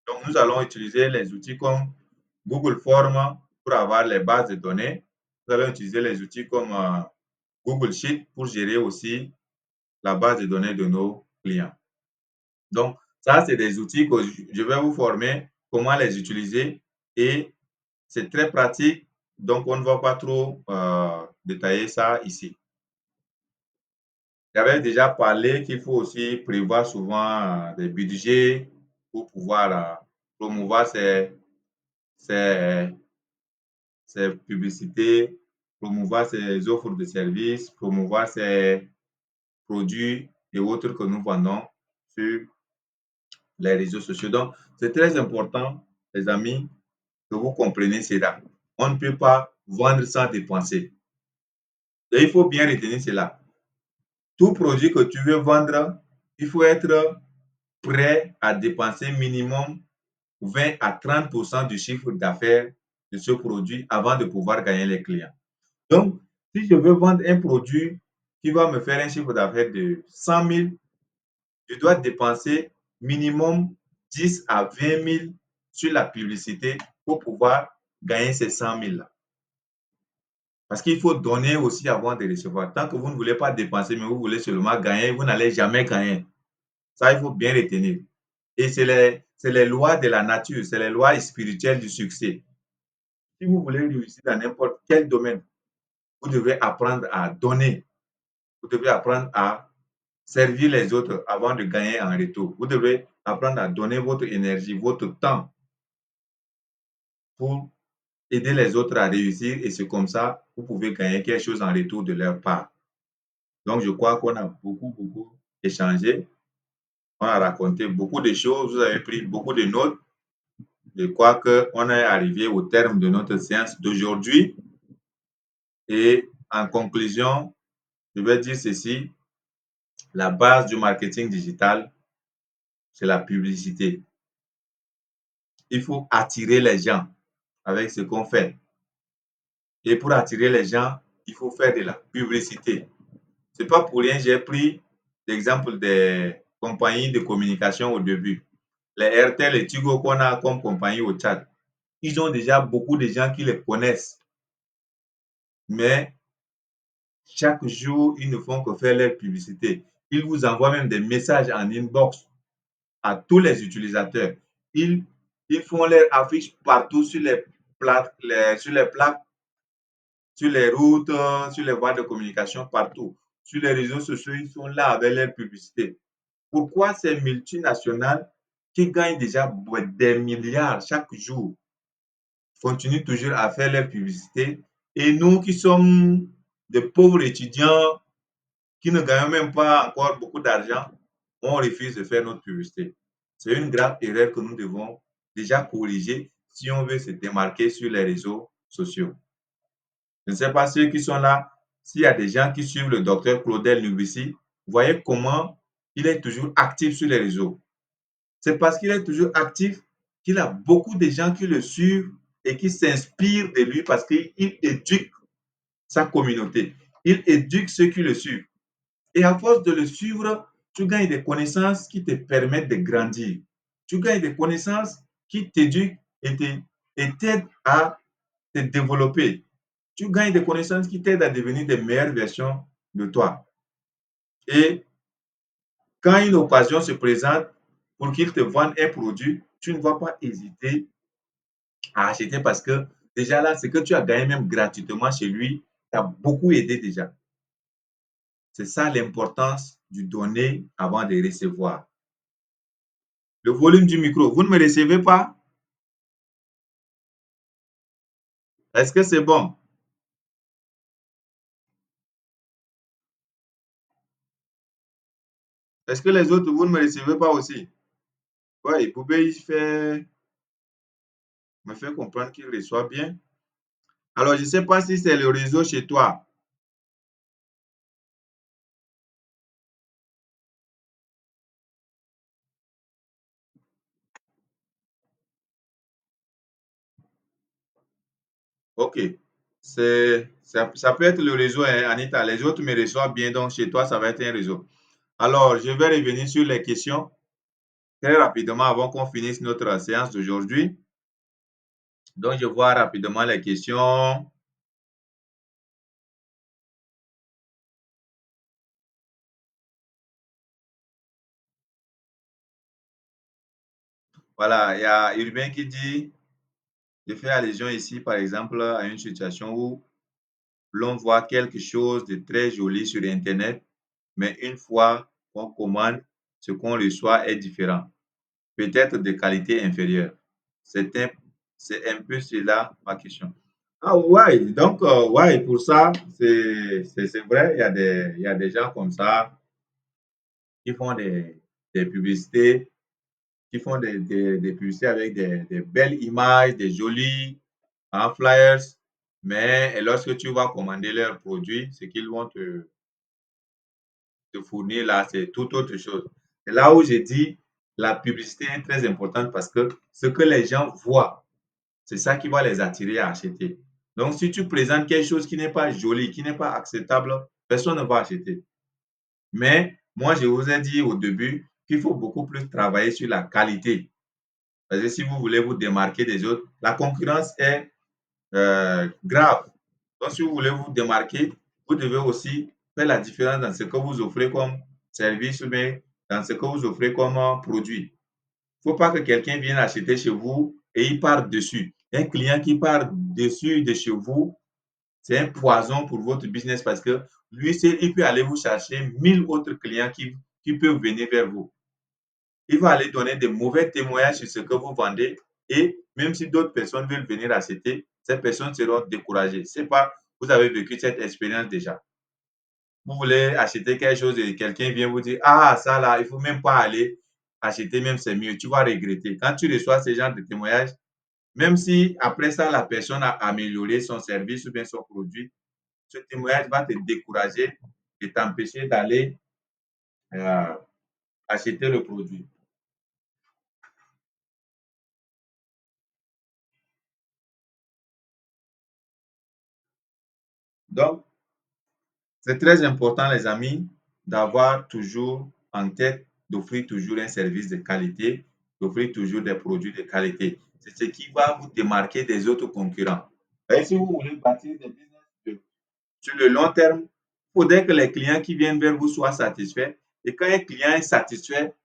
Donc, nous allons utiliser les outils comme Google Forms pour avoir les bases de données. Nous allons utiliser les outils comme Google Sheet pour gérer aussi la base de données de nos clients. Donc, ça, c'est des outils que je vais vous former comment les utiliser et c'est très pratique. Donc, on ne va pas trop détailler ça ici. J'avais déjà parlé qu'il faut aussi prévoir souvent des budgets pour pouvoir promouvoir ces publicités, promouvoir ces offres de services, promouvoir ces produits et autres que nous vendons sur les réseaux sociaux. Donc, c'est très important, les amis, que vous compreniez cela. On ne peut pas vendre sans dépenser. Et il faut bien retenir cela. Tout produit que tu veux vendre, il faut être prêt à dépenser minimum 20 à 30% du chiffre d'affaires de ce produit avant de pouvoir gagner les clients. Donc, si je veux vendre un produit qui va me faire un chiffre d'affaires de 100 000, je dois dépenser minimum 10 à 20 000 sur la publicité pour pouvoir gagner ces 100 000 là. Parce qu'il faut donner aussi avant de recevoir. Tant que vous ne voulez pas dépenser, mais vous voulez seulement gagner, vous n'allez jamais gagner. Ça, il faut bien retenir. Et c'est les lois de la nature, c'est les lois spirituelles du succès. Si vous voulez réussir dans n'importe quel domaine, vous devez apprendre à donner. Vous devez apprendre à servir les autres avant de gagner en retour. Vous devez apprendre à donner votre énergie, votre temps pour aider les autres à réussir et c'est comme ça vous pouvez gagner quelque chose en retour de leur part. Donc, je crois qu'on a beaucoup échangé. On a raconté beaucoup de choses. Vous avez pris beaucoup de notes. Je crois qu'on est arrivé au terme de notre séance d'aujourd'hui. Et en conclusion, je vais dire ceci. La base du marketing digital, c'est la publicité. Il faut attirer les gens avec ce qu'on fait. Et pour attirer les gens, il faut faire de la publicité. Ce n'est pas pour rien, j'ai pris l'exemple des compagnies de communication au début. Les Airtel et Tigo qu'on a comme compagnie au Tchad, ils ont déjà beaucoup de gens qui les connaissent. Mais chaque jour, ils ne font que faire leur publicité. Ils vous envoient même des messages en inbox à tous les utilisateurs. Ils font leur affiche partout sur les plaques, sur les routes, sur les voies de communication, partout. Sur les réseaux sociaux, ils sont là avec leur publicité. Pourquoi ces multinationales qui gagnent déjà des milliards chaque jour continuent toujours à faire leur publicité et nous qui sommes des pauvres étudiants qui ne gagnons même pas encore beaucoup d'argent, on refuse de faire notre publicité. C'est une grave erreur que nous devons déjà corriger si on veut se démarquer sur les réseaux sociaux. Je ne sais pas ceux qui sont là, s'il y a des gens qui suivent le docteur Claudel Nubici, voyez comment il est toujours actif sur les réseaux. C'est parce qu'il est toujours actif qu'il a beaucoup de gens qui le suivent et qui s'inspirent de lui parce qu'il éduque sa communauté. Il éduque ceux qui le suivent. Et à force de le suivre, tu gagnes des connaissances qui te permettent de grandir. Tu gagnes des connaissances qui t'éduquent et t'aident à te développer. Tu gagnes des connaissances qui t'aident à devenir des meilleures versions de toi. Et quand une occasion se présente pour qu'il te vende un produit, tu ne vas pas hésiter à acheter parce que déjà là, ce que tu as gagné même gratuitement chez lui t'a beaucoup aidé déjà. C'est ça l'importance du donner avant de recevoir. Le volume du micro, vous ne me recevez pas? Est-ce que c'est bon? Est-ce que les autres, vous ne me recevez pas aussi? Oui, Poubé, me fait comprendre qu'il reçoit bien. Alors, je ne sais pas si c'est le réseau chez toi. OK. Ça peut être le réseau, hein, Anita. Les autres me reçoivent bien, donc chez toi, ça va être un réseau. Alors, je vais revenir sur les questions très rapidement avant qu'on finisse notre séance d'aujourd'hui. Donc, je vois rapidement les questions. Voilà, il y a Urbain qui dit, je fais allusion ici, par exemple, à une situation où l'on voit quelque chose de très joli sur Internet, mais une fois qu'on commande, ce qu'on reçoit est différent, peut-être de qualité inférieure. C'est un, c'est un peu cela ma question. Ah ouais, donc ouais, pour ça, c'est vrai, il y a des gens comme ça qui font des publicités, qui font des publicités avec des belles images, des jolis flyers, mais lorsque tu vas commander leurs produits, ce qu'ils vont te fournir là, c'est tout autre chose. C'est là où j'ai dit la publicité est très importante parce que ce que les gens voient, c'est ça qui va les attirer à acheter. Donc, si tu présentes quelque chose qui n'est pas joli, qui n'est pas acceptable, personne ne va acheter. Mais moi, je vous ai dit au début qu'il faut beaucoup plus travailler sur la qualité. Parce que si vous voulez vous démarquer des autres, la concurrence est grave. Donc, si vous voulez vous démarquer, vous devez aussi faire la différence dans ce que vous offrez comme service ou bien dans ce que vous offrez comme produit. Il ne faut pas que quelqu'un vienne acheter chez vous et il part dessus. Un client qui part dessus de chez vous, c'est un poison pour votre business parce que lui, il peut aller vous chercher 1000 autres clients qui peuvent venir vers vous. Il va aller donner de mauvais témoignages sur ce que vous vendez et même si d'autres personnes veulent venir acheter, ces personnes seront découragées. C'est pas, vous avez vécu cette expérience déjà. Vous voulez acheter quelque chose et quelqu'un vient vous dire, ah, ça là, il ne faut même pas aller acheter, même c'est mieux. Tu vas regretter. Quand tu reçois ce genre de témoignages, même si après ça, la personne a amélioré son service ou bien son produit, ce témoignage va te décourager et t'empêcher d'aller euh, acheter le produit. Donc, c'est très important, les amis, d'avoir toujours en tête d'offrir toujours un service de qualité, d'offrir toujours des produits de qualité. C'est ce qui va vous démarquer des autres concurrents. Et si vous voulez bâtir des business sur le long terme, il faudrait que les clients qui viennent vers vous soient satisfaits. Et quand un client est satisfait,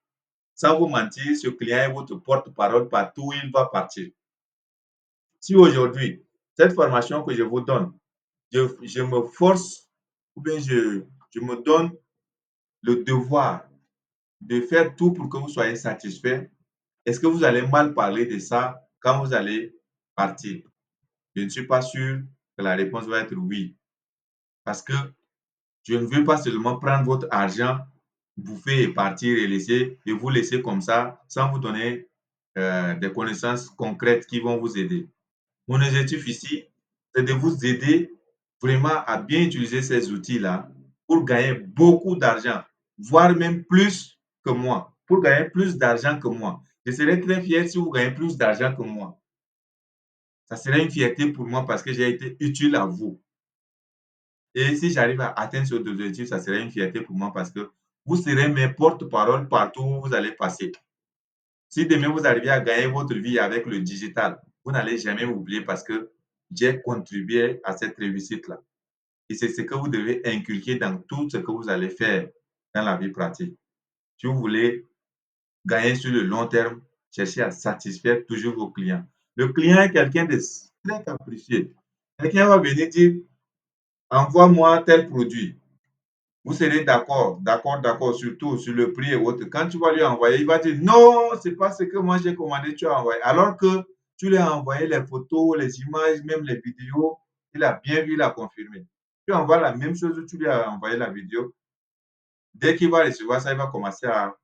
sans vous mentir, ce client est votre porte-parole partout où il va partir. Si aujourd'hui, cette formation que je vous donne, je me force ou bien je me donne le devoir de faire tout pour que vous soyez satisfait, est-ce que vous allez mal parler de ça quand vous allez partir? Je ne suis pas sûr que la réponse va être oui. Parce que je ne veux pas seulement prendre votre argent, bouffer et partir et vous laisser comme ça sans vous donner des connaissances concrètes qui vont vous aider. Mon objectif ici, c'est de vous aider vraiment à bien utiliser ces outils-là pour gagner beaucoup d'argent, voire même plus que moi, pour gagner plus d'argent que moi. Je serais très fier si vous gagnez plus d'argent que moi. Ça serait une fierté pour moi parce que j'ai été utile à vous. Et si j'arrive à atteindre ce objectif, ça serait une fierté pour moi parce que vous serez mes porte-parole partout où vous allez passer. Si demain vous arrivez à gagner votre vie avec le digital, vous n'allez jamais m'oublier parce que j'ai contribué à cette réussite-là. Et c'est ce que vous devez inculquer dans tout ce que vous allez faire dans la vie pratique. Si vous voulez gagner sur le long terme, cherchez à satisfaire toujours vos clients. Le client est quelqu'un de très capricieux. Quelqu'un va venir dire, envoie-moi tel produit. Vous serez d'accord, surtout sur le prix et autres. Quand tu vas lui envoyer, il va dire non, c'est pas ce que moi j'ai commandé, tu as envoyé. Alors que tu lui as envoyé les photos, les images, même les vidéos, il a bien vu, il a confirmé. Tu envoies la même chose, tu lui as envoyé la vidéo. Dès qu'il va recevoir ça, il va commencer à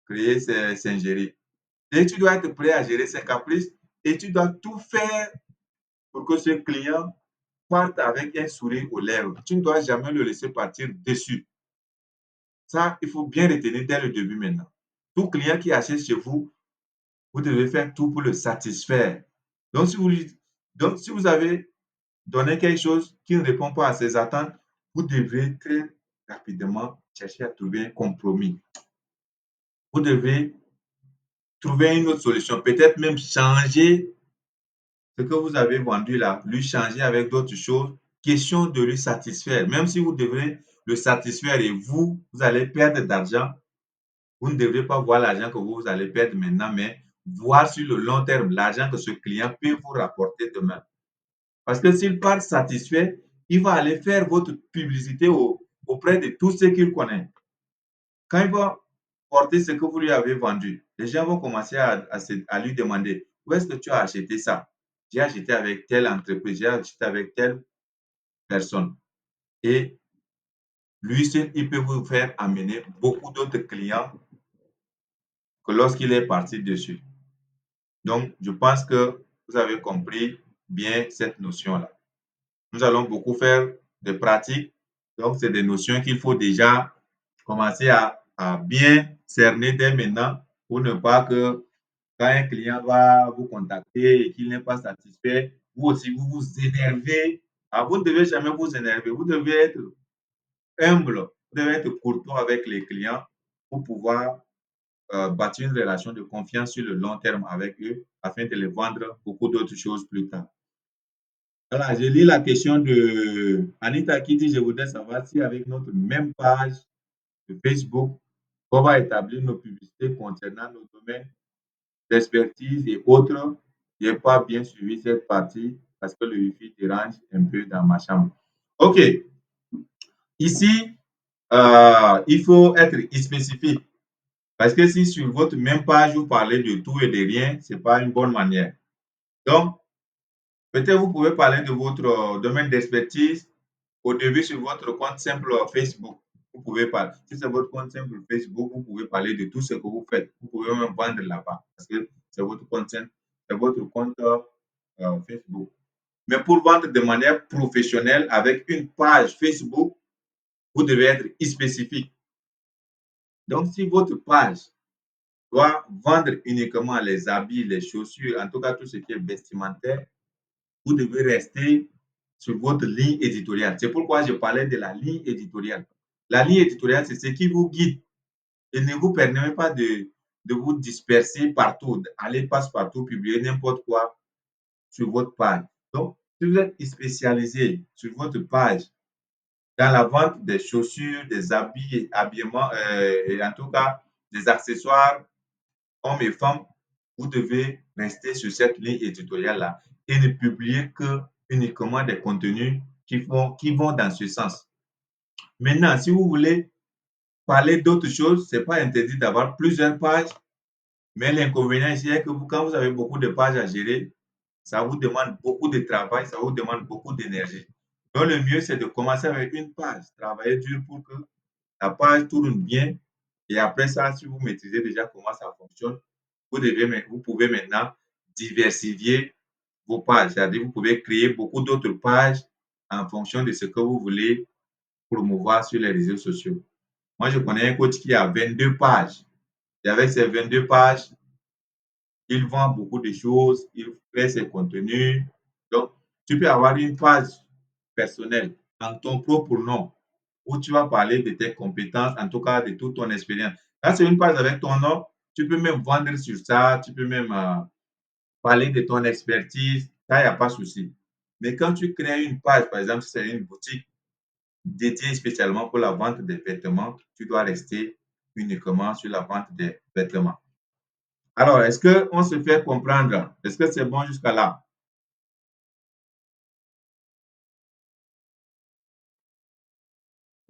créer ses singeries. Et tu dois être prêt à gérer ses caprices et tu dois tout faire pour que ce client parte avec un sourire aux lèvres. Tu ne dois jamais le laisser partir déçu. Ça, il faut bien retenir dès le début maintenant. Tout client qui achète chez vous, vous devez faire tout pour le satisfaire. Donc, si vous avez donné quelque chose qui ne répond pas à ses attentes, vous devez très rapidement chercher à trouver un compromis. Vous devez trouver une autre solution, peut-être même changer ce que vous avez vendu là, lui changer avec d'autres choses, question de lui satisfaire. Même si vous devez le satisfaire et vous allez perdre d'argent, vous ne devrez pas voir l'argent que vous allez perdre maintenant, mais voir sur le long terme l'argent que ce client peut vous rapporter demain. Parce que s'il part satisfait, il va aller faire votre publicité auprès de tous ceux qu'il connaît. Quand il va porter ce que vous lui avez vendu, les gens vont commencer à lui demander où est-ce que tu as acheté ça? J'ai acheté avec telle entreprise, j'ai acheté avec telle personne. Et lui seul, il peut vous faire amener beaucoup d'autres clients que lorsqu'il est parti dessus. Donc, je pense que vous avez compris bien cette notion-là. Nous allons beaucoup faire de pratiques. Donc, c'est des notions qu'il faut déjà commencer à bien cerner dès maintenant pour ne pas que quand un client va vous contacter et qu'il n'est pas satisfait, vous aussi, vous vous énervez. Ah, vous ne devez jamais vous énerver. Vous devez être humble. Vous devez être courtois avec les clients pour pouvoir bâtir une relation de confiance sur le long terme avec eux afin de les vendre beaucoup d'autres choses plus tard. Voilà, je lis la question de Anita qui dit, je voudrais savoir si avec notre même page de Facebook, on va établir nos publicités concernant nos domaines d'expertise et autres. Je n'ai pas bien suivi cette partie parce que le Wi-Fi dérange un peu dans ma chambre. OK. Ici, il faut être spécifique. Parce que si sur votre même page, vous parlez de tout et de rien, ce n'est pas une bonne manière. Donc, peut-être vous pouvez parler de votre domaine d'expertise au début sur votre compte simple Facebook. Vous pouvez parler. Si c'est votre compte simple Facebook, vous pouvez parler de tout ce que vous faites. Vous pouvez même vendre là-bas parce que c'est votre compte simple, c'est votre compte Facebook. Mais pour vendre de manière professionnelle avec une page Facebook, vous devez être spécifique. Donc, si votre page doit vendre uniquement les habits, les chaussures, en tout cas tout ce qui est vestimentaire, vous devez rester sur votre ligne éditoriale. C'est pourquoi je parlais de la ligne éditoriale. La ligne éditoriale, c'est ce qui vous guide et ne vous permet pas de vous disperser partout, aller passe-partout, publier n'importe quoi sur votre page. Donc, si vous êtes spécialisé sur votre page dans la vente des chaussures, des habits, habillements, et en tout cas des accessoires, hommes et femmes, vous devez rester sur cette ligne éditoriale-là et ne publier que uniquement des contenus qui vont dans ce sens. Maintenant, si vous voulez parler d'autres choses, ce n'est pas interdit d'avoir plusieurs pages, mais l'inconvénient ici est que quand vous avez beaucoup de pages à gérer, ça vous demande beaucoup de travail, ça vous demande beaucoup d'énergie. Donc, le mieux, c'est de commencer avec une page, travailler dur pour que la page tourne bien. Et après ça, si vous maîtrisez déjà comment ça fonctionne, vous pouvez maintenant diversifier vos pages. C'est-à-dire vous pouvez créer beaucoup d'autres pages en fonction de ce que vous voulez promouvoir sur les réseaux sociaux. Moi, je connais un coach qui a 22 pages. Et avec ces 22 pages, il vend beaucoup de choses, il fait ses contenus. Donc, tu peux avoir une page personnelle en ton propre nom où tu vas parler de tes compétences, en tout cas de toute ton expérience. Là, c'est une page avec ton nom. Tu peux même vendre sur ça, tu peux même parler de ton expertise. Ça, il n'y a pas de souci. Mais quand tu crées une page, par exemple, si c'est une boutique dédiée spécialement pour la vente des vêtements, tu dois rester uniquement sur la vente des vêtements. Alors, est-ce qu'on se fait comprendre? Est-ce que c'est bon jusqu'à là?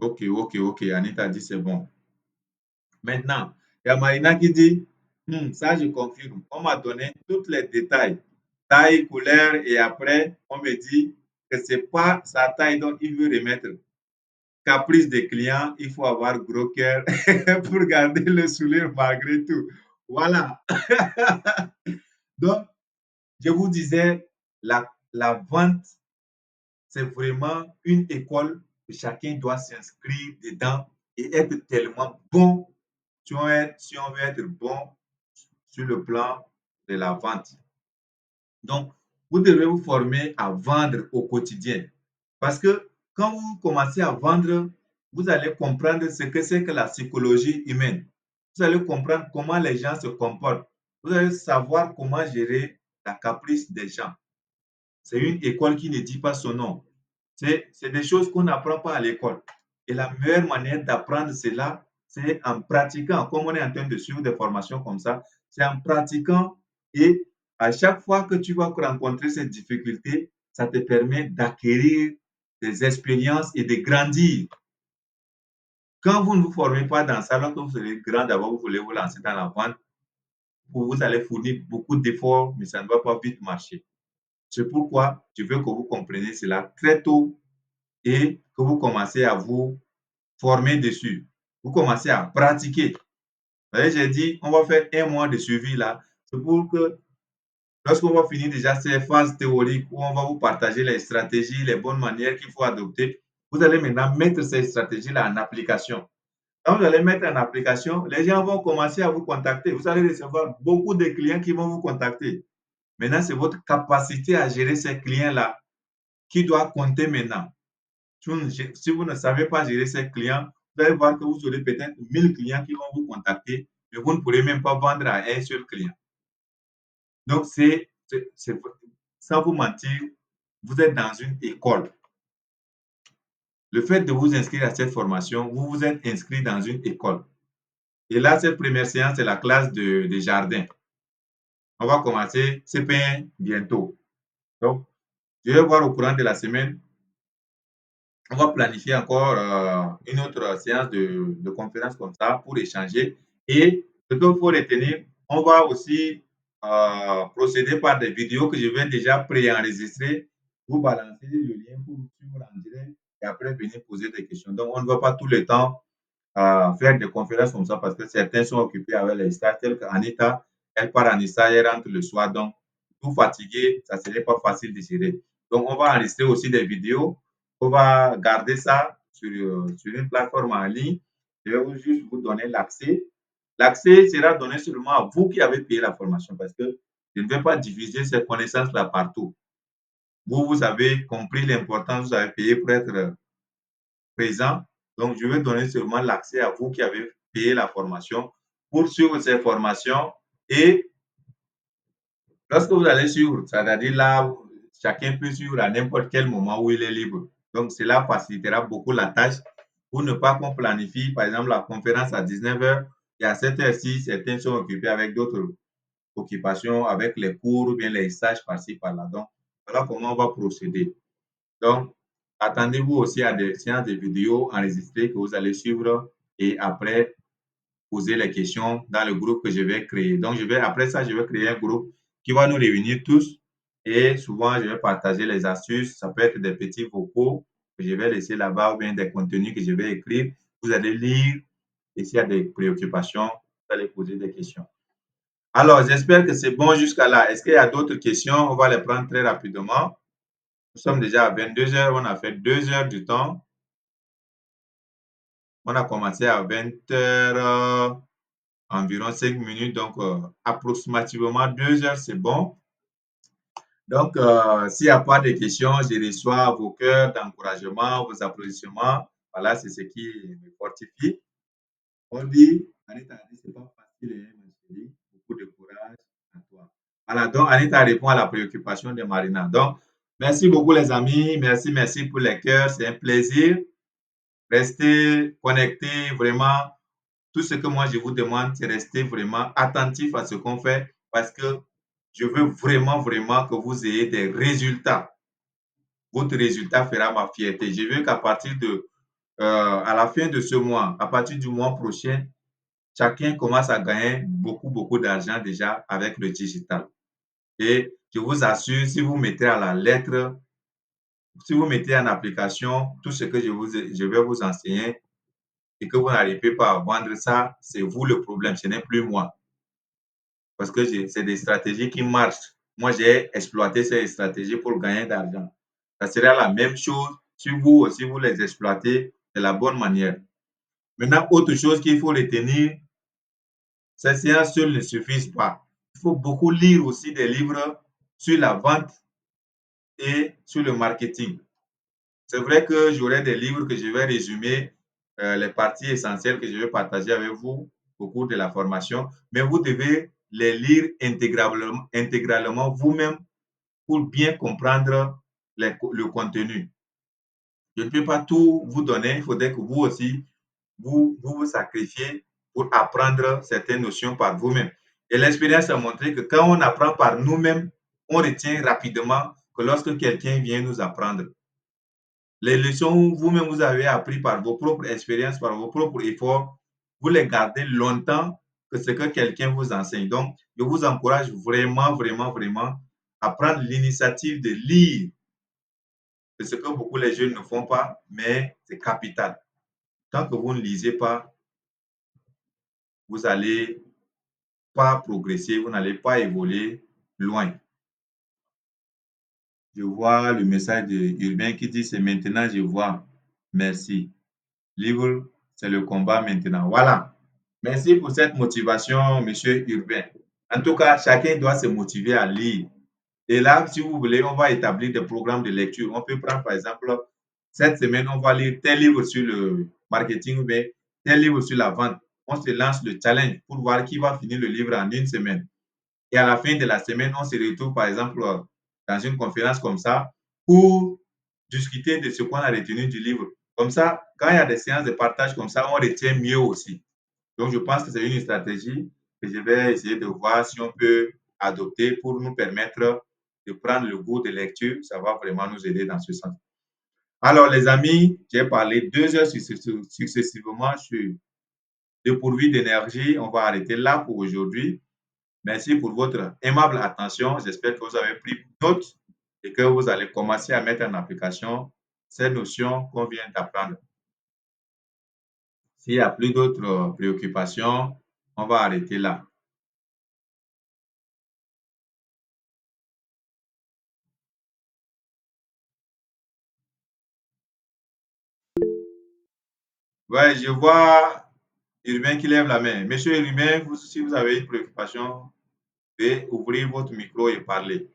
Ok. Anita dit c'est bon. Maintenant, il y a Marina qui dit, ça je confirme. On m'a donné tous les détails, taille, couleur, et après, on me dit que c'est pas sa taille dont il veut remettre. Caprice des clients, il faut avoir gros cœur pour garder le sourire malgré tout. Voilà. Donc, je vous disais, la vente, c'est vraiment une école que chacun doit s'inscrire dedans et être tellement bon si on veut être bon sur le plan de la vente. Donc, vous devez vous former à vendre au quotidien. Parce que quand vous commencez à vendre, vous allez comprendre ce que c'est que la psychologie humaine. Vous allez comprendre comment les gens se comportent. Vous allez savoir comment gérer la caprice des gens. C'est une école qui ne dit pas son nom. C'est des choses qu'on n'apprend pas à l'école. Et la meilleure manière d'apprendre cela, c'est en pratiquant. Comme on est en train de suivre des formations comme ça, c'est en pratiquant. Et à chaque fois que tu vas rencontrer cette difficulté, ça te permet d'acquérir des expériences et de grandir. Quand vous ne vous formez pas dans ça, lorsque vous serez grand, d'abord, vous voulez vous lancer dans la vente, vous allez fournir beaucoup d'efforts, mais ça ne va pas vite marcher. C'est pourquoi je veux que vous compreniez cela très tôt et que vous commencez à vous former dessus. Vous commencez à pratiquer. Vous voyez, j'ai dit, on va faire 1 mois de suivi là. C'est pour que lorsqu'on va finir déjà ces phases théoriques où on va vous partager les stratégies, les bonnes manières qu'il faut adopter, vous allez maintenant mettre ces stratégies-là en application. Quand vous allez mettre en application, les gens vont commencer à vous contacter. Vous allez recevoir beaucoup de clients qui vont vous contacter. Maintenant, c'est votre capacité à gérer ces clients-là qui doit compter maintenant. Si vous ne savez pas gérer ces clients, vous allez voir que vous aurez peut-être 1000 clients qui vont vous contacter, mais vous ne pourrez même pas vendre à un seul client. Donc, sans vous mentir, vous êtes dans une école. Le fait de vous inscrire à cette formation, vous vous êtes inscrit dans une école. Et là, cette première séance, c'est la classe de jardin. On va commencer CP1 bientôt. Donc, je vais voir au courant de la semaine. On va planifier encore une autre séance de conférence comme ça pour échanger. Et ce qu'il faut retenir, on va aussi procéder par des vidéos que je vais déjà préenregistrer. Vous balancez le lien pour suivre en direct et après venir poser des questions. Donc, on ne va pas tout le temps faire des conférences comme ça parce que certains sont occupés avec les stages, tels qu'Anita, elle part en stage, elle rentre le soir. Donc, tout fatigué, ça ne serait pas facile de gérer. Donc, on va enregistrer aussi des vidéos. On va garder ça sur une plateforme en ligne. Je vais juste vous donner l'accès. L'accès sera donné seulement à vous qui avez payé la formation parce que je ne vais pas diffuser ces connaissances-là partout. Vous avez compris l'importance, vous avez payé pour être présent. Donc, je vais donner seulement l'accès à vous qui avez payé la formation pour suivre ces formations. Et lorsque vous allez suivre, c'est-à-dire là, chacun peut suivre à n'importe quel moment où il est libre. Donc, cela facilitera beaucoup la tâche pour ne pas qu'on planifie, par exemple, la conférence à 19h et à 7h-ci, certains sont occupés avec d'autres occupations, avec les cours ou bien les stages par-ci, par-là. Donc, voilà comment on va procéder. Donc, attendez-vous aussi à des séances de vidéos enregistrées que vous allez suivre et après, poser les questions dans le groupe que je vais créer. Donc, après ça, je vais créer un groupe qui va nous réunir tous et souvent, je vais partager les astuces. Ça peut être des petits vocaux que je vais laisser là-bas ou bien des contenus que je vais écrire. Vous allez lire et s'il y a des préoccupations, vous allez poser des questions. Alors, j'espère que c'est bon jusqu'à là. Est-ce qu'il y a d'autres questions? On va les prendre très rapidement. Nous sommes déjà à 22 heures. On a fait 2 heures du temps. On a commencé à 20 heures, environ 5 minutes. Donc, approximativement 2 heures, c'est bon. Donc, s'il n'y a pas de questions, je reçois vos cœurs d'encouragement, vos applaudissements. Voilà, c'est ce qui me fortifie. On dit, Anita a dit, c'est pas facile, hein, ma chérie. Beaucoup de courage à toi. Voilà, donc Anita répond à la préoccupation de Marina. Donc, merci beaucoup les amis. Merci pour les cœurs. C'est un plaisir. Restez connectés, vraiment. Tout ce que moi je vous demande, c'est rester vraiment attentif à ce qu'on fait parce que je veux vraiment que vous ayez des résultats. Votre résultat fera ma fierté. Je veux qu'à partir de à la fin de ce mois, à partir du mois prochain, chacun commence à gagner beaucoup d'argent déjà avec le digital. Et je vous assure, si vous mettez à la lettre, si vous mettez en application tout ce que je vais vous enseigner et que vous n'arrivez pas à vendre ça, c'est vous le problème, ce n'est plus moi. Parce que c'est des stratégies qui marchent. Moi, j'ai exploité ces stratégies pour gagner d'argent. Ça sera la même chose si vous aussi vous les exploitez de la bonne manière. Maintenant, autre chose qu'il faut retenir, ces séances seules ne suffisent pas. Il faut beaucoup lire aussi des livres sur la vente et sur le marketing. C'est vrai que j'aurai des livres que je vais résumer, les parties essentielles que je vais partager avec vous au cours de la formation, mais vous devez les lire intégralement vous-même pour bien comprendre le contenu. Je ne peux pas tout vous donner, il faudrait que vous aussi, vous sacrifiez pour apprendre certaines notions par vous-même. Et l'expérience a montré que quand on apprend par nous-mêmes, on retient rapidement que lorsque quelqu'un vient nous apprendre. Les leçons vous-même vous avez appris par vos propres expériences, par vos propres efforts, vous les gardez longtemps que ce que quelqu'un vous enseigne. Donc, je vous encourage vraiment à prendre l'initiative de lire. C'est ce que beaucoup les jeunes ne font pas, mais c'est capital. Tant que vous ne lisez pas, vous n'allez pas progresser, vous n'allez pas évoluer loin. Je vois le message de Urbain qui dit c'est maintenant, je vois. Merci. Livre, c'est le combat maintenant. Voilà. Merci pour cette motivation, monsieur Urbain. En tout cas, chacun doit se motiver à lire. Et là, si vous voulez, on va établir des programmes de lecture. On peut prendre, par exemple, cette semaine, on va lire tel livre sur le marketing ou bien tel livre sur la vente. On se lance le challenge pour voir qui va finir le livre en une semaine. Et à la fin de la semaine, on se retrouve, par exemple, dans une conférence comme ça pour discuter de ce qu'on a retenu du livre. Comme ça, quand il y a des séances de partage comme ça, on retient mieux aussi. Donc, je pense que c'est une stratégie que je vais essayer de voir si on peut adopter pour nous permettre de prendre le goût de lecture. Ça va vraiment nous aider dans ce sens. Alors, les amis, j'ai parlé 2 heures successivement sur dépourvu d'énergie. On va arrêter là pour aujourd'hui. Merci pour votre aimable attention. J'espère que vous avez pris note et que vous allez commencer à mettre en application ces notions qu'on vient d'apprendre. S'il n'y a plus d'autres préoccupations, on va arrêter là. Ouais, je vois Urbain qui lève la main. Monsieur Urbain, si vous avez une préoccupation, veuillez ouvrir votre micro et parler.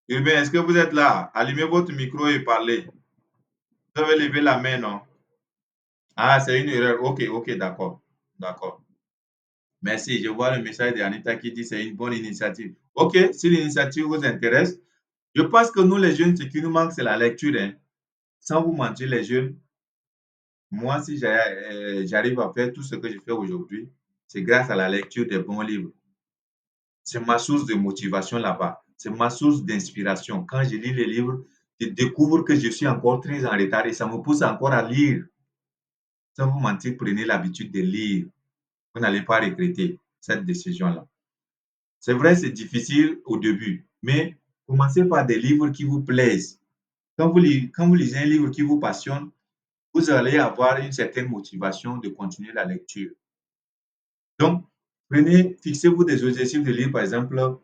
Urbain, est-ce que vous êtes là? Allumez votre micro et parlez. Vous avez levé la main, non? Ah, c'est une erreur. Ok, d'accord. D'accord. Merci. Je vois le message d'Anita qui dit que c'est une bonne initiative. Ok, si l'initiative vous intéresse, je pense que nous, les jeunes, ce qui nous manque, c'est la lecture, hein. Sans vous mentir, les jeunes, moi, si j'arrive à faire tout ce que je fais aujourd'hui, c'est grâce à la lecture des bons livres. C'est ma source de motivation là-bas. C'est ma source d'inspiration. Quand je lis les livres, je découvre que je suis encore très en retard et ça me pousse encore à lire. Sans vous mentir, prenez l'habitude de lire. Vous n'allez pas regretter cette décision-là. C'est vrai, c'est difficile au début, mais commencez par des livres qui vous plaisent. Quand vous lisez un livre qui vous passionne, vous allez avoir une certaine motivation de continuer la lecture. Donc, fixez-vous des objectifs de lire, par exemple,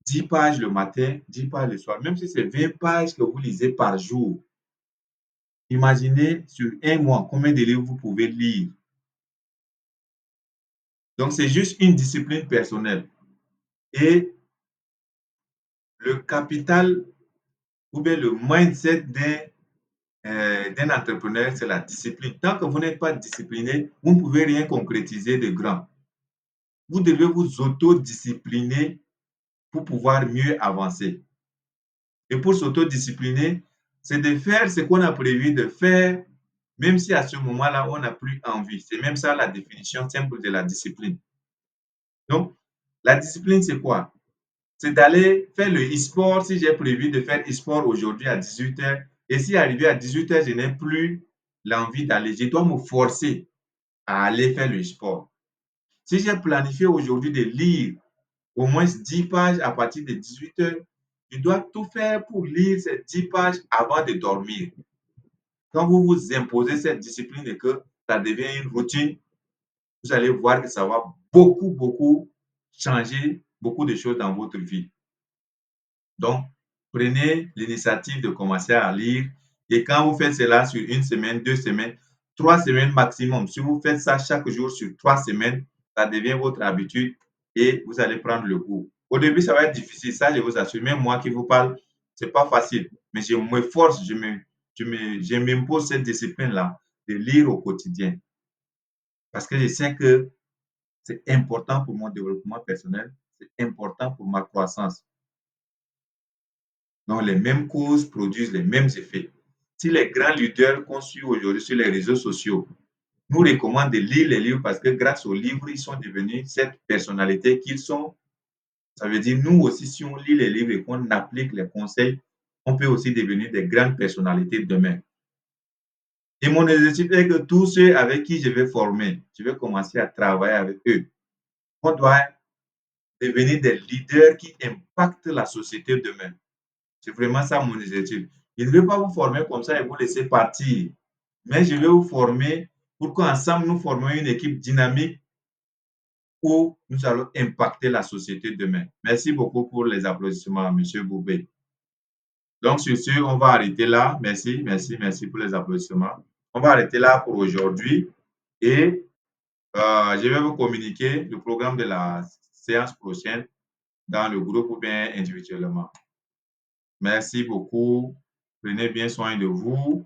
10 pages le matin, 10 pages le soir, même si c'est 20 pages que vous lisez par jour. Imaginez sur un mois combien de livres vous pouvez lire. Donc, c'est juste une discipline personnelle. Et le capital ou bien le mindset d'un entrepreneur, c'est la discipline. Tant que vous n'êtes pas discipliné, vous ne pouvez rien concrétiser de grand. Vous devez vous autodiscipliner pour pouvoir mieux avancer. Et pour s'autodiscipliner, c'est de faire ce qu'on a prévu de faire même si à ce moment-là, on n'a plus envie. C'est même ça la définition simple de la discipline. Donc, la discipline, c'est quoi? C'est d'aller faire le e-sport. Si j'ai prévu de faire e-sport aujourd'hui à 18h, et si arrivé à 18h, je n'ai plus l'envie d'aller, je dois me forcer à aller faire le e-sport. Si j'ai planifié aujourd'hui de lire au moins 10 pages à partir de 18h, je dois tout faire pour lire ces 10 pages avant de dormir. Quand vous vous imposez cette discipline et que ça devient une routine, vous allez voir que ça va beaucoup changer beaucoup de choses dans votre vie. Donc, prenez l'initiative de commencer à lire et quand vous faites cela sur 1 semaine, 2 semaines, 3 semaines maximum, si vous faites ça chaque jour sur 3 semaines, ça devient votre habitude et vous allez prendre le goût. Au début, ça va être difficile, ça je vous assure. Même moi qui vous parle, c'est pas facile, mais je me force, je m'impose cette discipline-là de lire au quotidien parce que je sais que c'est important pour mon développement personnel, c'est important pour ma croissance. Donc, les mêmes causes produisent les mêmes effets. Si les grands leaders qu'on suit aujourd'hui sur les réseaux sociaux nous recommandent de lire les livres parce que grâce aux livres, ils sont devenus cette personnalité qu'ils sont, ça veut dire nous aussi, si on lit les livres et qu'on applique les conseils, on peut aussi devenir des grandes personnalités demain. Et mon objectif est que tous ceux avec qui je vais former, je vais commencer à travailler avec eux. On doit devenir des leaders qui impactent la société demain. C'est vraiment ça mon objectif. Je ne vais pas vous former comme ça et vous laisser partir, mais je vais vous former pour qu'ensemble nous formions une équipe dynamique où nous allons impacter la société demain. Merci beaucoup pour les applaudissements, M. Boubé. Donc, sur ce, on va arrêter là. Merci pour les applaudissements. On va arrêter là pour aujourd'hui et je vais vous communiquer le programme de la séance prochaine dans le groupe ou bien individuellement. Merci beaucoup. Prenez bien soin de vous.